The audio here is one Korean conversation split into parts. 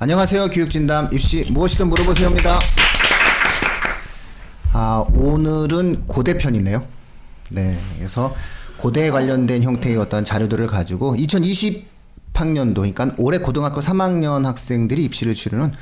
안녕하세요. 교육진담 입시 무엇이든 물어보세요입니다. 오늘은 고대 편이네요. 네, 그래서 고대에 관련된 형태의 어떤 자료들을 가지고 2020학년도, 그러니까 올해 고등학교 3학년 학생들이 입시를 치르는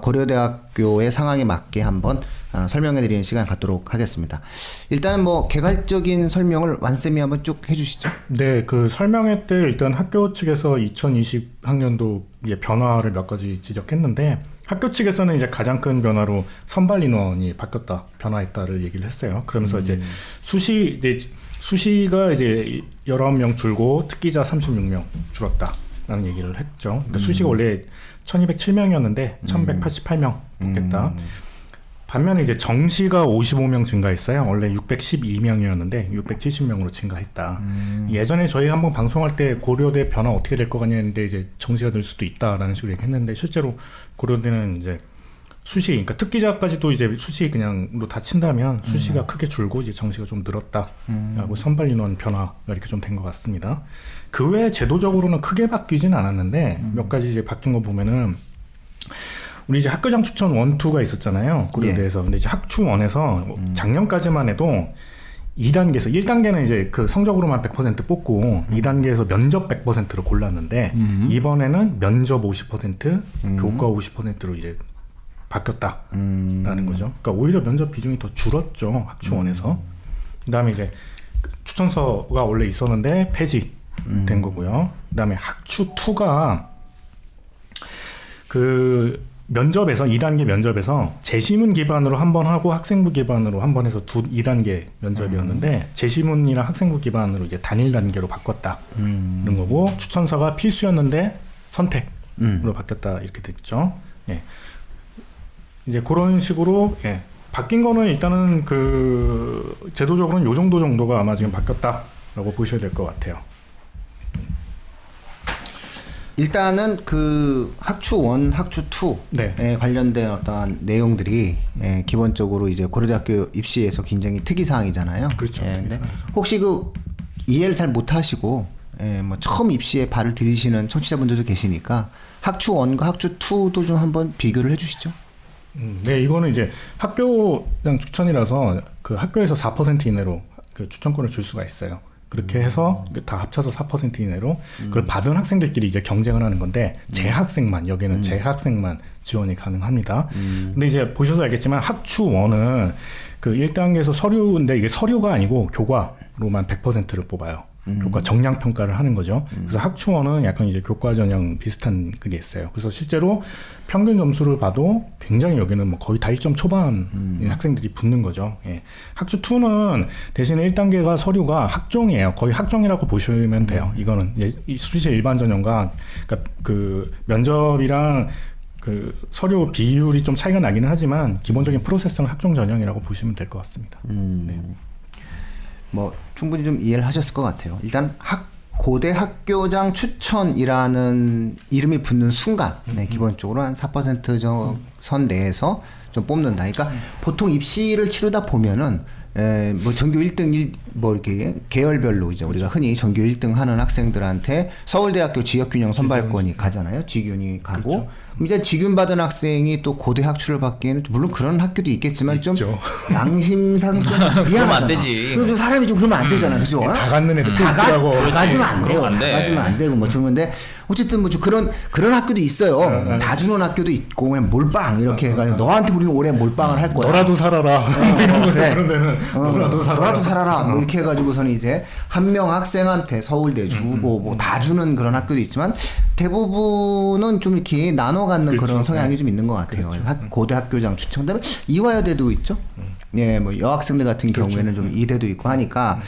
고려대학교의 상황에 맞게 한번 설명해드리는 시간 갖도록 하겠습니다. 일단은 뭐 개괄적인 설명을 완쌤이 한번 쭉 해주시죠. 네, 그 설명회 때 일단 학교 측에서 2020학년도 변화를 몇 가지 지적했는데, 학교 측에서는 이제 가장 큰 변화로 선발 인원이 바뀌었다, 변화했다를 얘기를 했어요. 그러면서 이제 수시가 이제 19명 줄고 특기자 36명 줄었다라는 얘기를 했죠. 그러니까 수시가 원래 1207명이었는데 1188명 뽑겠다. 반면에 이제 정시가 55명 증가했어요. 원래 612명이었는데 670명으로 증가했다. 예전에 저희 한번 방송할 때 고려대 변화 어떻게 될 것 같냐 했는데 이제 정시가 될 수도 있다라는 식으로 얘기했는데, 실제로 고려대는 이제 수시, 그러니까 특기자까지도 이제 수시 그냥로 다 친다면 수시가 크게 줄고 이제 정시가 좀 늘었다라고 선발 인원 변화가 이렇게 좀 된 것 같습니다. 그 외에 제도적으로는 크게 바뀌진 않았는데 몇 가지 이제 바뀐 거 보면은, 우리 이제 학교장 추천 1, 2가 있었잖아요. 고려대에서. 근데 이제 학추 1에서 작년까지만 해도 2단계에서 1단계는 이제 그 성적으로만 100% 뽑고 2단계에서 면접 100%를 골랐는데 이번에는 면접 50%, 교과 50%로 이제 바뀌었다라는 거죠. 그러니까 오히려 면접 비중이 더 줄었죠, 학추 1에서. 그다음에 이제 추천서가 원래 있었는데 폐지된 거고요. 그다음에 학추 2가 그 면접에서 2단계 면접에서 재시문 기반으로 한 번 하고 학생부 기반으로 한 번 해서 2단계 면접이었는데 재시문이랑 학생부 기반으로 이제 단일 단계로 바꿨다는 거고, 추천서가 필수였는데 선택으로 바뀌었다 이렇게 됐죠. 예. 이제 그런 식으로 바뀐 거는 일단은 그 제도적으로는 요 정도가 아마 지금 바뀌었다라고 보셔야 될 것 같아요. 일단은 그 학추 1, 학추 2에 관련된 어떤 내용들이 기본적으로 이제 고려대학교 입시에서 굉장히 특이사항이잖아요. 그렇죠. 근데 혹시 그 이해를 잘 못하시고 뭐 처음 입시에 발을 들이시는 청취자분들도 계시니까 학추 1과 학추 2도 좀 한번 비교를 해주시죠. 네, 이거는 이제 학교장 추천이라서 그 학교에서 4% 이내로 그 추천권을 줄 수가 있어요. 그렇게 해서 다 합쳐서 4% 이내로 그걸 받은 학생들끼리 이제 경쟁을 하는 건데, 재학생만, 여기는 재학생만 지원이 가능합니다. 근데 이제 보셔서 알겠지만 학추 1은 그 1단계에서 서류인데 이게 서류가 아니고 교과로만 100%를 뽑아요. 교과 정량 평가를 하는 거죠. 그래서 학추 1은 약간 이제 교과 전형 비슷한 그게 있어요. 그래서 실제로 평균 점수를 봐도 굉장히 여기는 뭐 거의 다 1점 초반인 학생들이 붙는 거죠. 예. 학추 2는 대신에 1단계가 서류가 학종이에요. 거의 학종이라고 보시면 돼요. 이거는 수시 일반 전형과 그러니까 그 면접이랑 그 서류 비율이 좀 차이가 나기는 하지만 기본적인 프로세스는 학종 전형이라고 보시면 될 것 같습니다. 네. 뭐 충분히 좀 이해를 하셨을 것 같아요. 일단 고대 학교장 추천이라는 이름이 붙는 순간 기본적으로 한 4% 선 내에서 좀 뽑는다. 그러니까 보통 입시를 치르다 보면은 뭐 전교 1등 뭐 이렇게 계열별로 이제 우리가 흔히 전교 1등 하는 학생들한테 서울대학교 지역균형 선발권이 가잖아요. 지균이 가고. 그렇죠. 이제 지균 받은 학생이 또 고대 학추를 받기에는 물론 그런 학교도 있겠지만 있죠. 좀 양심상 좀 그러면 안 되지. 그래서 사람이 좀 그러면 안 되잖아, 그죠? 다 갖는 애들 다 가지면 안 돼요. 안 돼. 다 가지면 안 되고 뭐 좋은데 어쨌든 뭐 좀 그런 학교도 있어요. 다 주는 학교도 있고 그냥 몰빵 이렇게 해가지고 너한테 우리는 올해 몰빵을 할 거야. 너라도 살아라. 이런 거서 그런 데는 너라도 살아라. 뭐 이렇게 해가지고서는 이제 한 명 학생한테 서울대 주고 뭐 다 주는 그런 학교도 있지만 대부분은 좀 이렇게 나눠 갖는 그렇죠. 그런 성향이 좀 있는 것 같아요. 그렇죠. 고대 학교장 추천. 그다음에 이화여대도 있죠. 예, 뭐 여학생들 같은 그렇죠. 경우에는 좀 이대도 있고 하니까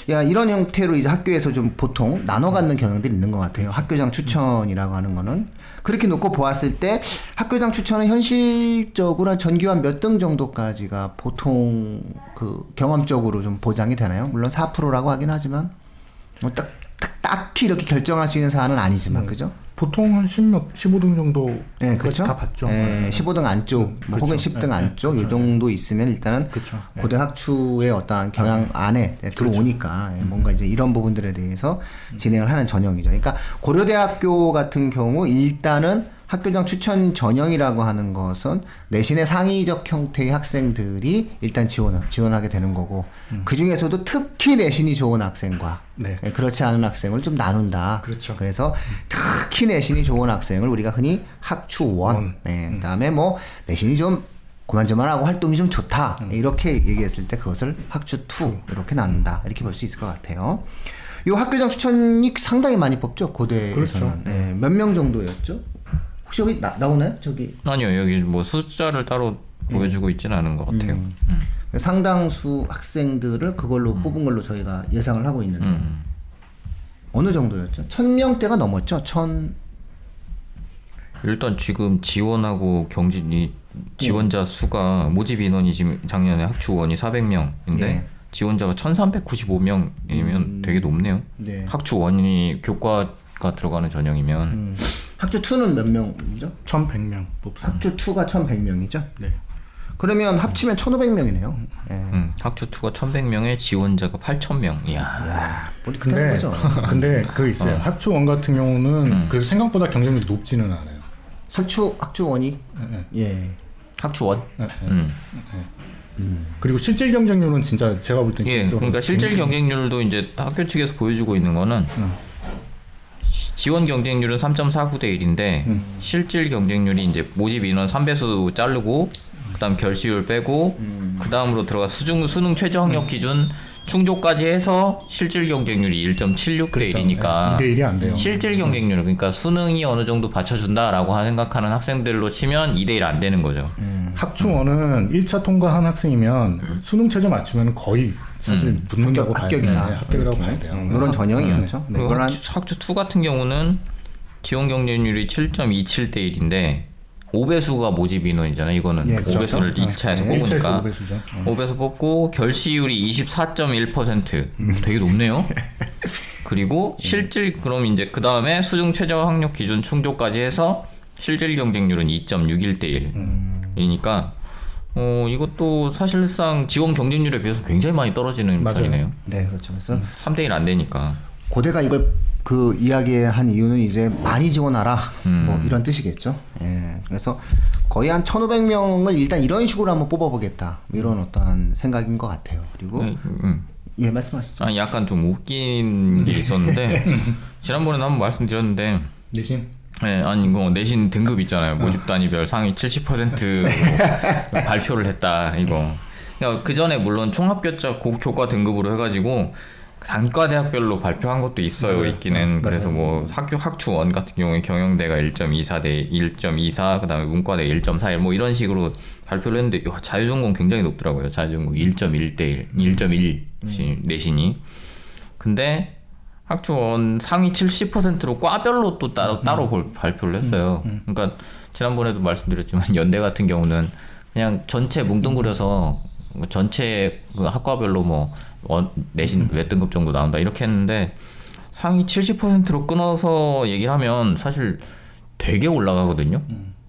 야 이런 형태로 이제 학교에서 좀 보통 나눠 갖는 경향들이 있는 것 같아요. 학교장 추천이라고 하는 거는 그렇게 놓고 보았을 때 학교장 추천은 현실적으로 한 전교한 몇 등 정도까지가 보통 그 경험적으로 좀 보장이 되나요? 물론 4%라고 하긴 하지만 뭐 딱히 이렇게 결정할 수 있는 사안은 아니지만 그죠? 보통 한 15등 정도 그렇죠? 다 봤죠. 15등 안쪽, 뭐 혹은 10등 안쪽 요 정도 있으면 일단은 그렇죠. 고대 학추의 어떠한 경향 안에 들어오니까 뭔가 이제 이런 부분들에 대해서 진행을 하는 전형이죠. 그러니까 고려대학교 같은 경우 일단은 학교장 추천 전형이라고 하는 것은 내신의 상위적 형태의 학생들이 일단 지원하게 되는 거고 그 중에서도 특히 내신이 좋은 학생과 네. 그렇지 않은 학생을 좀 나눈다. 그렇죠. 그래서 특히 내신이 좋은 학생을 우리가 흔히 학추원, 네. 그다음에 뭐 내신이 좀 고만저만하고 활동이 좀 좋다 이렇게 얘기했을 때 그것을 학추2 이렇게 나눈다 이렇게 볼 수 있을 것 같아요. 이 학교장 추천이 상당히 많이 뽑죠 고대에서는. 그렇죠. 네. 몇 명 정도였죠? 혹시 여기 나오나요? 저기 아니요, 여기 뭐 숫자를 따로 보여주고 있지는 않은 것 같아요. 상당수 학생들을 그걸로 뽑은 걸로 저희가 예상을 하고 있는데 어느 정도였죠? 1000명대가 넘었죠? 일단 지금 지원하고 경진이 지원자 수가 모집 인원이 지금 작년에 학추원이 400명인데 예. 지원자가 1395명이면 되게 높네요. 네. 학추원이 교과가 들어가는 전형이면 학추2는 몇 명이죠? 1,100명 뽑습니다. 학추2가 1100명이죠? 네. 그러면 합치면 1500명이네요. 예. 학추2가 1100명에 지원자가 8000명. 이야. 야, 머리 크다는 근데 거죠. 근데 그 있어요. 학추원 같은 경우는 그래서 생각보다 경쟁률이 높지는 않아요. 학추원이 예. 학추원? 네, 그리고 실질 경쟁률은 진짜 제가 볼 때는 예, 진짜로 그러니까 실질 경쟁률도 이제 학교 측에서 보여주고 있는 거는 지원 경쟁률은 3.49대 1인데 실질 경쟁률이 이제 모집 인원 3배수 자르고 그다음 결시율 빼고 그다음으로 들어가 수능 최저 학력 기준 충족까지 해서 실질 경쟁률이 1.76대 그렇죠. 1이니까 2대 1이 안 돼요. 실질 경쟁률 그러니까 수능이 어느 정도 받쳐준다라고 생각하는 학생들로 치면 2대 1 안 되는 거죠. 학추원은 1차 통과한 학생이면 수능 최저 맞추면 거의 사실 붙는다고 봐야 돼요. 합격이다. 네, 합격이라고 봐야 돼요. 이런 전형이었죠. 네. 그리고 그런 학추2 같은 경우는 지원 경쟁률이 7.27대 1인데 5배수가 모집 인원이잖아요. 이거는 예, 그렇죠. 5배수를 1차에서 네. 뽑으니까 5배수죠. 5배수 뽑고 결시율이 24.1% 되게 높네요. 그리고 실질 그럼 이제 그 다음에 수능 최저 학력 기준 충족까지 해서 실질 경쟁률은 2.61대 1이니까 이것도 사실상 지원 경쟁률에 비해서 굉장히 많이 떨어지는 맞아요. 편이네요. 네, 그렇죠. 그래서 3대 1 안 되니까. 고대가 이걸 그 이야기한 이유는 이제 많이 지원하라 뭐 이런 뜻이겠죠. 예. 그래서 거의 한 1,500명을 일단 이런 식으로 한번 뽑아보겠다 뭐 이런 어떠한 생각인 것 같아요. 그리고 예 말씀하시죠. 아 약간 좀 웃긴 게 있었는데 지난번에 한번 말씀드렸는데 내신 네, 아니 이거 내신 등급 있잖아요. 모집 단위별 상위 70% 발표를 했다 이거. 그러니까 그 전에 물론 총합격자 교과 등급으로 해가지고 단과대학별로 발표한 것도 있어요. 맞아요. 있기는. 그래서 뭐 학추원 같은 경우에 경영대가 1.24대 1.24, 그다음에 문과대 1.41 뭐 이런 식으로 발표를 했는데 자유전공 굉장히 높더라고요. 자유전공 1.1대 1, 1.1 내신이. 근데 학추원 상위 70%로 과별로 또 따로 발표를 했어요. 그러니까 지난번에도 말씀드렸지만 연대 같은 경우는 그냥 전체 뭉뚱그려서 전체 그 학과별로 뭐 내신 몇 등급 정도 나온다 이렇게 했는데 상위 70%로 끊어서 얘기를 하면 사실 되게 올라가거든요.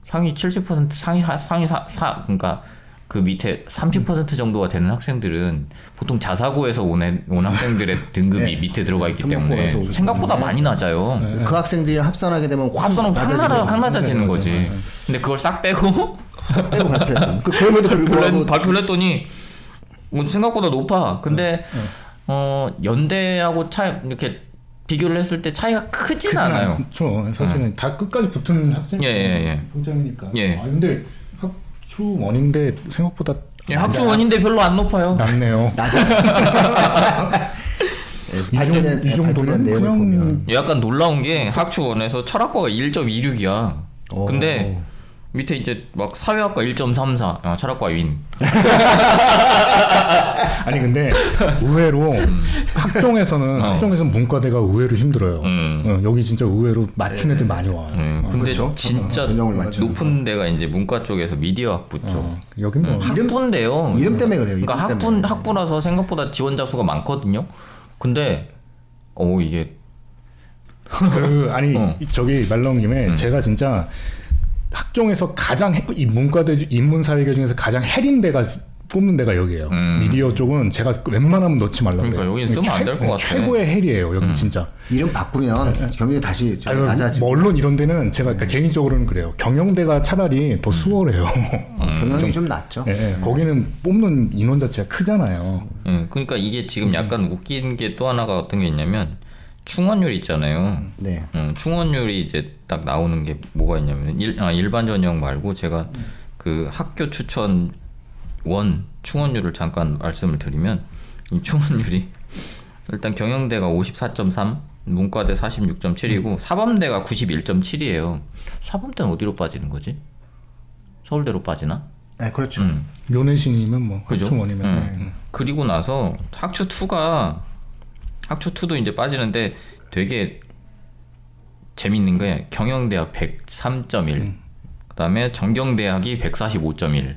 상위 70% 그러니까 그 밑에 30% 정도가 되는 학생들은 보통 자사고에서 온 학생들의 등급이 네. 밑에 들어가 있기 등록고에서 때문에 오기 생각보다 때문에. 많이 낮아요. 그 학생들이 합산하게 되면 합산은 확 낮아지는 맞아요. 거지. 근데 그걸 싹 빼고 빼고 발표했던. 그럼에도 불구하고 발표를 했더니 뭐 생각보다 높아. 근데 연대하고 이렇게 비교를 했을 때 차이가 크진 않아요. 그렇죠. 사실은 다 끝까지 붙은 학생 예. 평점이니까. 예. 아 근데 학추원인데 생각보다 예, 학추원인데 별로 안 높아요. 낮네요. 이 정도면 내용을 그냥 보면 약간 놀라운 게 학추원에서 철학과가 1.26이야. 근데 밑에 이제 막 사회학과 1.34, 철학과 윈. 아니 근데 의외로 학종에서는 문과대가 의외로 힘들어요. 여기 진짜 의외로 맞춘 애들 많이 와. 근데 그렇죠. 진짜 전형을 맞추는 높은 데가 이제 문과 쪽에서 미디어학부 쪽. 여긴 뭐 학부인데요. 이름 때문에 그래요. 그러니까 이름 때문에. 학부라서 생각보다 지원자 수가 많거든요. 근데 이게 저기 말 나온 김에 제가 진짜 학종에서 가장 이 문과대 인문사회계 중에서 가장 헬인 데가 뽑는 데가 여기예요. 미디어 쪽은 제가 웬만하면 넣지 말라고 그러니까 그래요. 여기는 쓰면 안 될 것 같아. 최고의 헬이에요. 여기 진짜. 이름 바꾸면 경력이 다시 좀 낮아지고. 뭐 언론 이런 데는 제가 그러니까 개인적으로는 그래요. 경영대가 차라리 더 수월해요. 경영이 좀 낮죠. 예, 거기는 뽑는 인원 자체가 크잖아요. 그러니까 이게 지금 약간 웃긴 게 또 하나가 어떤 게 있냐면 충원율 있잖아요. 네. 충원율이 이제 딱 나오는 게 뭐가 있냐면 일반 전형 말고 제가 그 학교 추천 원 충원율을 잠깐 말씀을 드리면 이 충원율이 일단 경영대가 54.3, 문과대 46.7이고 사범대가 91.7이에요. 사범대는 어디로 빠지는 거지? 서울대로 빠지나? 네, 그렇죠. 요내신이면 뭐 그죠? 학충원이면 그리고 나서 학추 2도 이제 빠지는데 되게 재밌는 게 경영대학 103.1, 그다음에 정경대학이 145.1,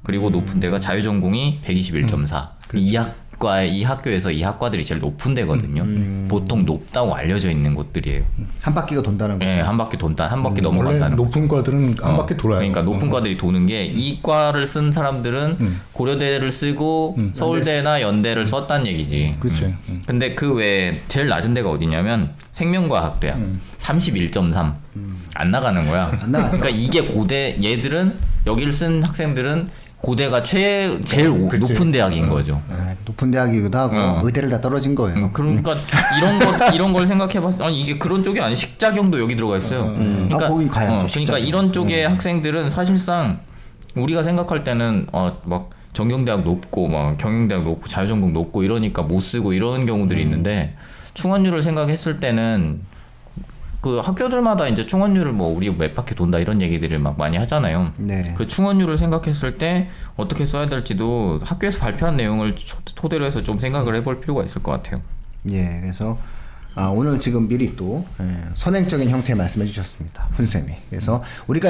그리고 높은 데가 자유전공이 121.4. 이 학교에서 이 학과들이 제일 높은 데거든요. 보통 높다고 알려져 있는 곳들이에요. 한 바퀴가 돈다는 거. 예, 한 바퀴 돈다, 한 바퀴 원래 넘어간다는. 높은 과들은 한 바퀴 돌아요. 그러니까 높은 과들이 도는 게 이과를 쓴 사람들은 고려대를 쓰고 서울대나 연대를 썼단 얘기지. 그렇지. 근데 그 외에 제일 낮은 데가 어디냐면 생명과학대학 31.3. 안 나가는 거야. 안 나가죠. 그러니까 이게 고대, 얘들은 여기를 쓴 학생들은 고대가 제일 그치. 높은 대학인 거죠. 네, 높은 대학이기도 하고 의대를 다 떨어진 거예요. 그러니까 이런 걸 생각해봤을 때 아니 이게 그런 쪽이 아니 식자경도 여기 들어가 있어요. 그러니까 거긴 가야죠, 그러니까 식자경. 이런 쪽의 학생들은 사실상 우리가 생각할 때는 막 정경대학 높고 막 경영대학 높고 자유전공 높고 이러니까 못 쓰고 이런 경우들이 있는데 충원율을 생각했을 때는 그 학교들마다 이제 충원율을 뭐 우리 몇 바퀴 돈다 이런 얘기들을 막 많이 하잖아요. 네. 그 충원율을 생각했을 때 어떻게 써야 될지도 학교에서 발표한 내용을 토대로 해서 좀 생각을 해볼 필요가 있을 것 같아요. 예, 그래서 오늘 지금 미리 또 선행적인 형태의 말씀해 주셨습니다. 훈쌤이. 그래서 우리가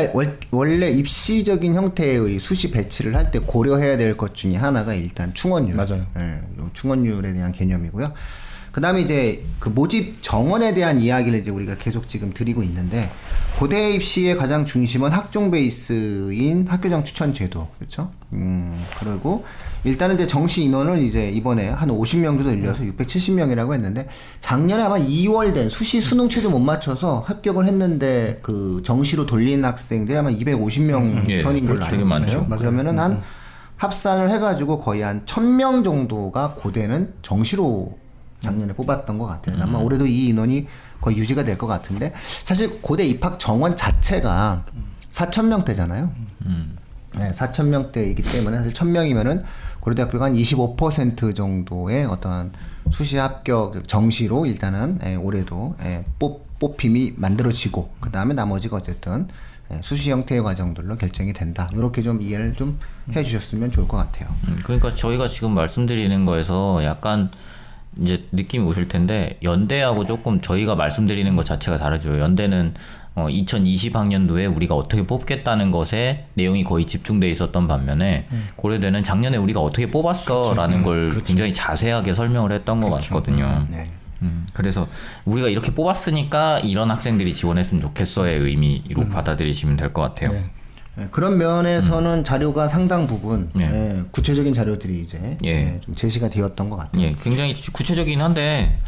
원래 입시적인 형태의 수시 배치를 할 때 고려해야 될 것 중에 하나가 일단 충원율. 맞아요. 예, 요 충원율에 대한 개념이고요. 그 다음에 이제 그 모집 정원에 대한 이야기를 이제 우리가 계속 지금 드리고 있는데 고대 입시의 가장 중심은 학종 베이스인 학교장 추천 제도. 그렇죠? 그리고 일단은 이제 정시 인원을 이제 이번에 한 50명 정도 늘려서 670명이라고 했는데 작년에 아마 2월 된 수시 수능 최저 못 맞춰서 합격을 했는데 그 정시로 돌린 학생들이 아마 250명 예, 선인 걸로 되게 알고 많죠. 있어요. 그러면은 한 합산을 해가지고 거의 한 1000명 정도가 고대는 정시로 작년에 뽑았던 것 같아요. 아마 올해도 이 인원이 거의 유지가 될 것 같은데 사실 고대 입학 정원 자체가 4,000명대잖아요. 네, 4,000명대이기 때문에 사실 1,000명이면은 고려대학교가 한 25% 정도의 어떤 수시 합격 정시로 일단은 올해도 뽑힘이 만들어지고 그 다음에 나머지가 어쨌든 수시 형태의 과정들로 결정이 된다. 이렇게 좀 이해를 좀 해주셨으면 좋을 것 같아요. 그러니까 저희가 지금 말씀드리는 거에서 약간 이제 느낌이 오실 텐데 연대하고 조금 저희가 말씀드리는 것 자체가 다르죠. 연대는 2020학년도에 우리가 어떻게 뽑겠다는 것에 내용이 거의 집중돼 있었던 반면에 고려대는 작년에 우리가 어떻게 뽑았어라는 걸 굉장히 자세하게 설명을 했던 것 같거든요. 네. 그래서 우리가 이렇게 뽑았으니까 이런 학생들이 지원했으면 좋겠어의 의미로 받아들이시면 될 것 같아요. 네. 그런 면에서는 자료가 상당 부분 구체적인 자료들이 이제 예. 좀 제시가 되었던 것 같아요. 예, 굉장히 구체적이긴 한데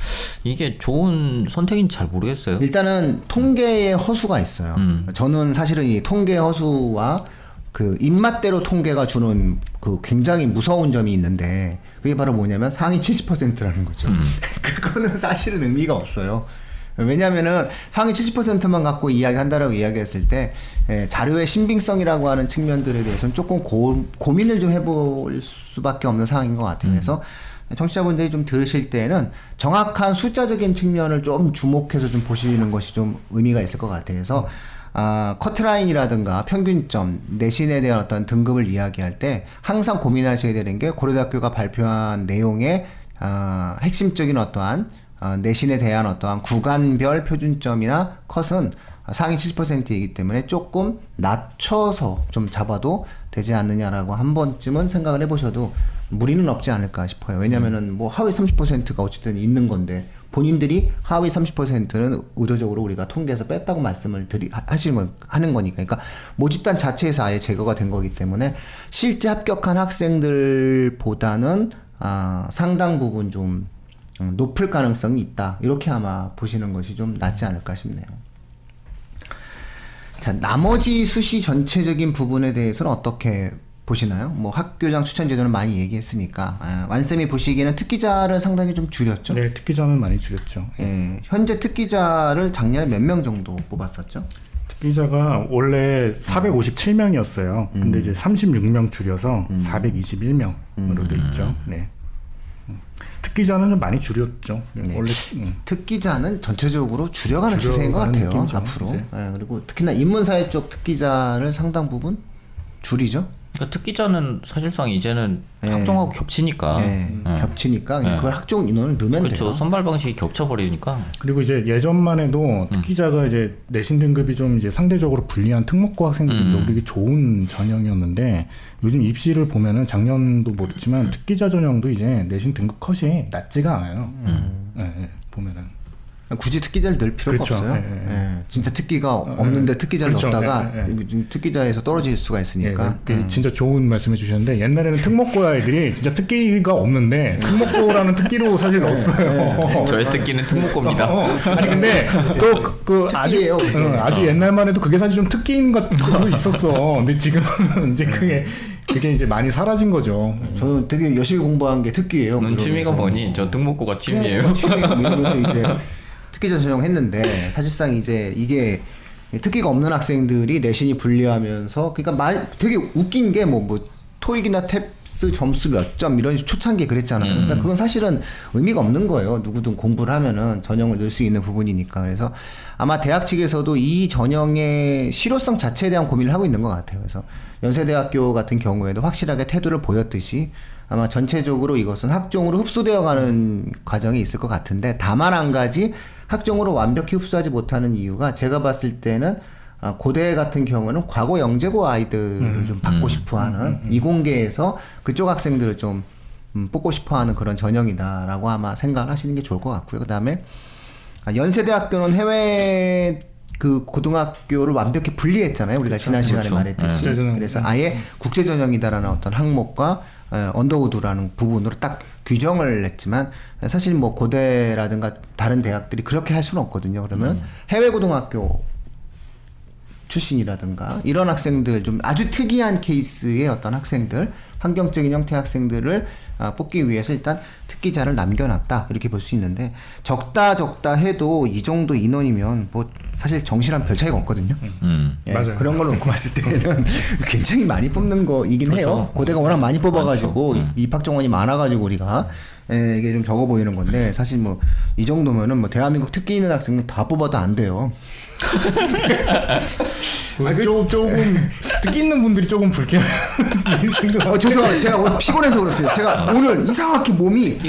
이게 좋은 선택인지 잘 모르겠어요. 일단은 통계의 허수가 있어요. 저는 사실은 이 통계 허수와 그 입맛대로 통계가 주는 그 굉장히 무서운 점이 있는데 그게 바로 뭐냐면 상위 70%라는 거죠. 그거는 사실은 의미가 없어요. 왜냐하면은 상위 70%만 갖고 이야기한다라고 이야기했을 때 자료의 신빙성이라고 하는 측면들에 대해서는 조금 고민을 좀 해볼 수밖에 없는 상황인 것 같아요. 그래서 청취자분들이 좀 들으실 때는 정확한 숫자적인 측면을 좀 주목해서 좀 보시는 것이 좀 의미가 있을 것 같아요. 그래서 커트라인이라든가 평균점, 내신에 대한 어떤 등급을 이야기할 때 항상 고민하셔야 되는 게 고려대학교가 발표한 내용의 핵심적인 어떠한 내신에 대한 어떠한 구간별 표준점이나 컷은 상위 70%이기 때문에 조금 낮춰서 좀 잡아도 되지 않느냐라고 한 번쯤은 생각을 해보셔도 무리는 없지 않을까 싶어요. 왜냐면은 뭐 하위 30%가 어쨌든 있는 건데 본인들이 하위 30%는 의도적으로 우리가 통계에서 뺐다고 말씀을 하는 거니까. 그러니까 모집단 자체에서 아예 제거가 된 거기 때문에 실제 합격한 학생들보다는 상당 부분 좀 높을 가능성이 있다. 이렇게 아마 보시는 것이 좀 낫지 않을까 싶네요. 자, 나머지 수시 전체적인 부분에 대해서는 어떻게 보시나요? 뭐 학교장 추천 제도는 많이 얘기했으니까 완쌤이 보시기에는 특기자를 상당히 좀 줄였죠? 네, 특기자는 많이 줄였죠. 예, 현재 특기자를 작년에 몇 명 정도 뽑았었죠? 특기자가 원래 457명이었어요. 근데 이제 36명 줄여서 421명으로 돼 있죠. 네. 특기자는 좀 많이 줄였죠. 네. 원래 특기자는 전체적으로 줄여가는 추세인 것 줄여가는 같아요. 느낌이죠, 앞으로. 이제. 예, 그리고 특히나 인문사회 쪽 특기자를 상당 부분 줄이죠. 그러니까 특기자는 사실상 이제는 네. 학종하고 겹치니까. 예, 겹치니까 네. 그걸 학종 인원을 넣으면 그렇죠. 돼요. 선발 방식이 겹쳐버리니까. 그리고 이제 예전만 해도 특기자가 이제 내신 등급이 좀 이제 상대적으로 불리한 특목고 학생들이 노리기 좋은 전형이었는데 요즘 입시를 보면은 작년도 못했지만 특기자 전형도 이제 내신 등급 컷이 낮지가 않아요. 보면은. 굳이 특기자를 넣을 필요가 그렇죠. 없어요. 예, 진짜 특기가 없는데 특기자를 그렇죠. 넣었다가 예. 특기자에서 떨어질 수가 있으니까. 진짜 좋은 말씀해 주셨는데 옛날에는 특목고 아이들이 진짜 특기가 없는데 특목고라는 특기로 사실 넣었어요. 저의 특기는 특목고입니다. 아니 근데 또 아주 특기예요, 그게. 아주 옛날만 해도 그게 사실 좀 특기인 것도 있었어. 근데 지금은 이제 그게 이제 많이 사라진 거죠. 저는 되게 열심히 공부한 게 특기예요. 넌 취미가 그러면서. 뭐니? 저 특목고가 취미예요. 취미가 이러면서 이제 특기자 전형했는데 사실상 이제 이게 특기가 없는 학생들이 내신이 불리하면서 그러니까 되게 웃긴 게 뭐 토익이나 탭스 점수 몇 점 이런 초창기에 그랬잖아요. 그러니까 그건 사실은 의미가 없는 거예요. 누구든 공부를 하면은 전형을 넣을 수 있는 부분이니까. 그래서 아마 대학 측에서도 이 전형의 실효성 자체에 대한 고민을 하고 있는 것 같아요. 그래서 연세대학교 같은 경우에도 확실하게 태도를 보였듯이 아마 전체적으로 이것은 학종으로 흡수되어가는 과정이 있을 것 같은데 다만 한 가지 학종으로 완벽히 흡수하지 못하는 이유가 제가 봤을 때는 고대 같은 경우는 과거 영재고 아이들을 좀 받고 싶어하는 이공계에서 그쪽 학생들을 좀 뽑고 싶어하는 그런 전형이다라고 아마 생각을 하시는 게 좋을 것 같고요. 그다음에 연세대학교는 해외 그 고등학교를 완벽히 분리했잖아요. 우리가 지난 시간에 말했듯이. 그래서 아예 국제 전형이다라는 어떤 항목과 언더우드라는 부분으로 딱 규정을 냈지만 사실 뭐 고대라든가 다른 대학들이 그렇게 할 수는 없거든요. 그러면 해외 고등학교 출신이라든가 이런 학생들 좀 아주 특이한 케이스의 어떤 학생들 환경적인 형태의 학생들을 뽑기 위해서 일단 특기자를 남겨놨다 이렇게 볼 수 있는데 적다 해도 이 정도 인원이면 뭐 사실 정시랑 별 차이가 없거든요. 예, 맞아요. 그런 걸 놓고 봤을 때는 굉장히 많이 뽑는 거이긴 해요. 고대가 워낙 많이 뽑아가지고 입학 정원이 많아가지고 우리가 이게 좀 적어 보이는 건데 사실 뭐 이 정도면은 뭐 대한민국 특기 있는 학생은 다 뽑아도 안 돼요. 조금 특기 있는 분들이 조금 불쾌한 생각. 죄송합니다. 제가 오늘 피곤해서 그렇어요. 제가 오늘 이상하게 몸이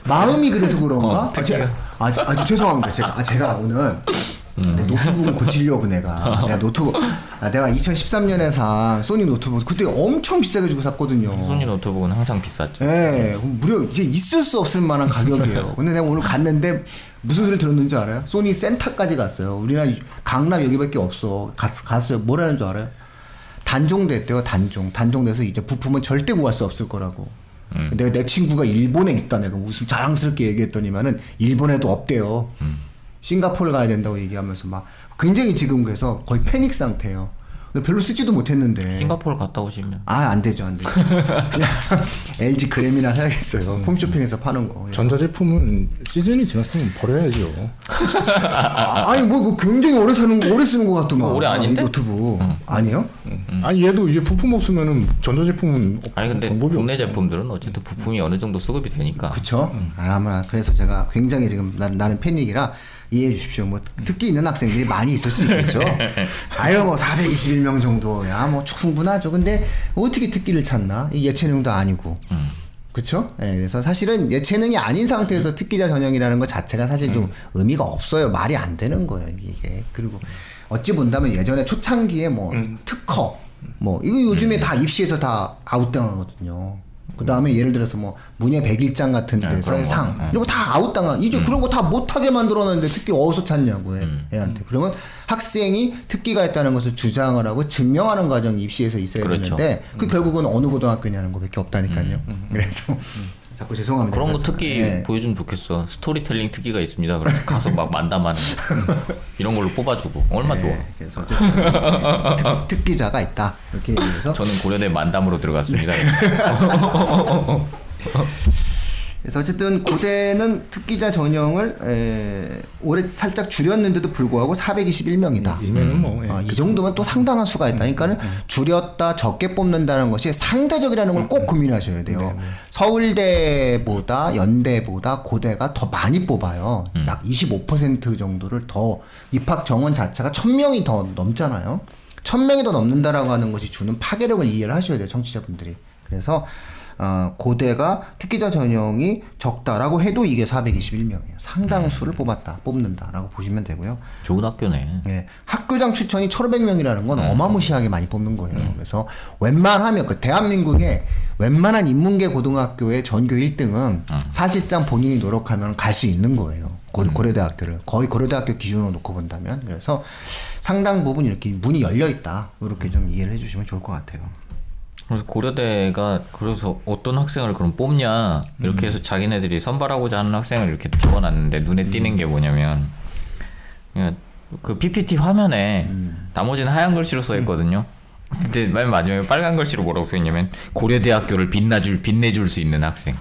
마음이 그래서 그런가? 아주 죄송합니다. 제가 오늘 내 노트북을 고치려고 내가 노트북 내가 2013년에 산 소니 노트북 그때 엄청 비싸게 주고 샀거든요. 소니 노트북은 항상 비쌌죠. 예, 무려 이제 있을 수 없을 만한 가격이에요. 근데 내가 오늘 갔는데 무슨 소리 들었는지 알아요? 소니 센터까지 갔어요. 우리나라 강남 여기밖에 없어. 갔어요. 뭐라는 줄 알아요? 단종됐대요. 단종돼서 이제 부품은 절대 구할 수 없을 거라고. 내 친구가 일본에 있다. 내가 무슨 자랑스럽게 얘기했더니만은 일본에도 없대요. 싱가포르 가야 된다고 얘기하면서 막 굉장히 지금 그래서 거의 패닉 상태예요. 근데 별로 쓰지도 못했는데. 싱가포르 갔다 오시면. 안 되죠. 그냥 LG 그램이나 사야겠어요. 홈쇼핑에서 파는 거. 전자제품은 시즌이 지났으면 버려야죠. 아니 뭐 굉장히 오래 쓰는 것 같더만. 오래 아닌데? 노트북 아니요? 아니 얘도 이제 부품 없으면은 전자제품은 아니 근데 방법이 국내 없죠. 제품들은 어쨌든 부품이 어느 정도 수급이 되니까. 그쵸? 아마 그래서 제가 굉장히 지금 나는 패닉이라 이해해 주십시오. 뭐 특기 있는 학생들이 많이 있을 수 있겠죠. 아유 뭐 421명 정도야 뭐 충분하죠. 근데 어떻게 특기를 찾나? 이 예체능도 아니고. 그쵸? 예, 그래서 사실은 예체능이 아닌 상태에서 특기자 전형이라는 것 자체가 사실 좀 의미가 없어요. 말이 안 되는 거예요, 이게. 그리고 어찌 본다면 예전에 초창기에 뭐 특허, 뭐, 이거 요즘에 다 입시에서 다 아웃당하거든요. 그 다음에 예를 들어서 뭐 문예 100일장 같은 데서의 상 이런 거 다 아웃당한 이제 그런 거 다 못하게 만들어놨는데 특기 어디서 찾냐고 애한테. 그러면 학생이 특기가 있다는 것을 주장을 하고 증명하는 과정이 입시에서 있어야 그렇죠. 되는데 그 결국은 어느 고등학교냐는 거밖에 없다니까요. 그래서 자꾸 죄송합니다. 그런 거 진짜. 특기 예. 보여주면 좋겠어. 스토리텔링 특기가 있습니다. 그래서 가서 막 만담하는 거. 이런 걸로 뽑아주고 얼마 좋아. 그래서 어쨌든 특기자가 있다 이렇게 얘기해서 저는 고려대 만담으로 들어갔습니다. 그래서 어쨌든 고대는 특기자 전형을 올해 살짝 줄였는데도 불구하고 421명이다. 이면은 뭐 예. 이 정도면 또 상당한 수가 있다. 그러니까는 줄였다 적게 뽑는다는 것이 상대적이라는 걸 꼭 고민하셔야 돼요. 서울대보다 연대보다 고대가 더 많이 뽑아요. 약 25% 정도를 더 입학 정원 자체가 1000명이 더 넘잖아요. 1000명이 더 넘는다라고 하는 것이 주는 파괴력을 이해를 하셔야 돼요, 청취자분들이. 그래서 고대가 특기자 전형이 적다라고 해도 이게 421명이에요. 상당수를 뽑는다라고 보시면 되고요. 좋은 학교네. 예, 학교장 추천이 1,500명이라는 건 어마무시하게 많이 뽑는 거예요. 그래서 웬만하면 그 대한민국의 웬만한 인문계 고등학교의 전교 1등은 사실상 본인이 노력하면 갈 수 있는 거예요. 고려대학교를 거의 고려대학교 기준으로 놓고 본다면. 그래서 상당 부분 이렇게 문이 열려 있다. 이렇게 좀 이해를 해주시면 좋을 것 같아요. 그래서 고려대가 그래서 어떤 학생을 그럼 뽑냐 이렇게 해서 자기네들이 선발하고자 하는 학생을 이렇게 적어놨는데 눈에 띄는 게 뭐냐면 그냥 그 PPT 화면에 나머지는 하얀 글씨로 써 있거든요. 근데 맨 마지막에 빨간 글씨로 뭐라고 써 있냐면 고려대학교를 빛내줄 수 있는 학생.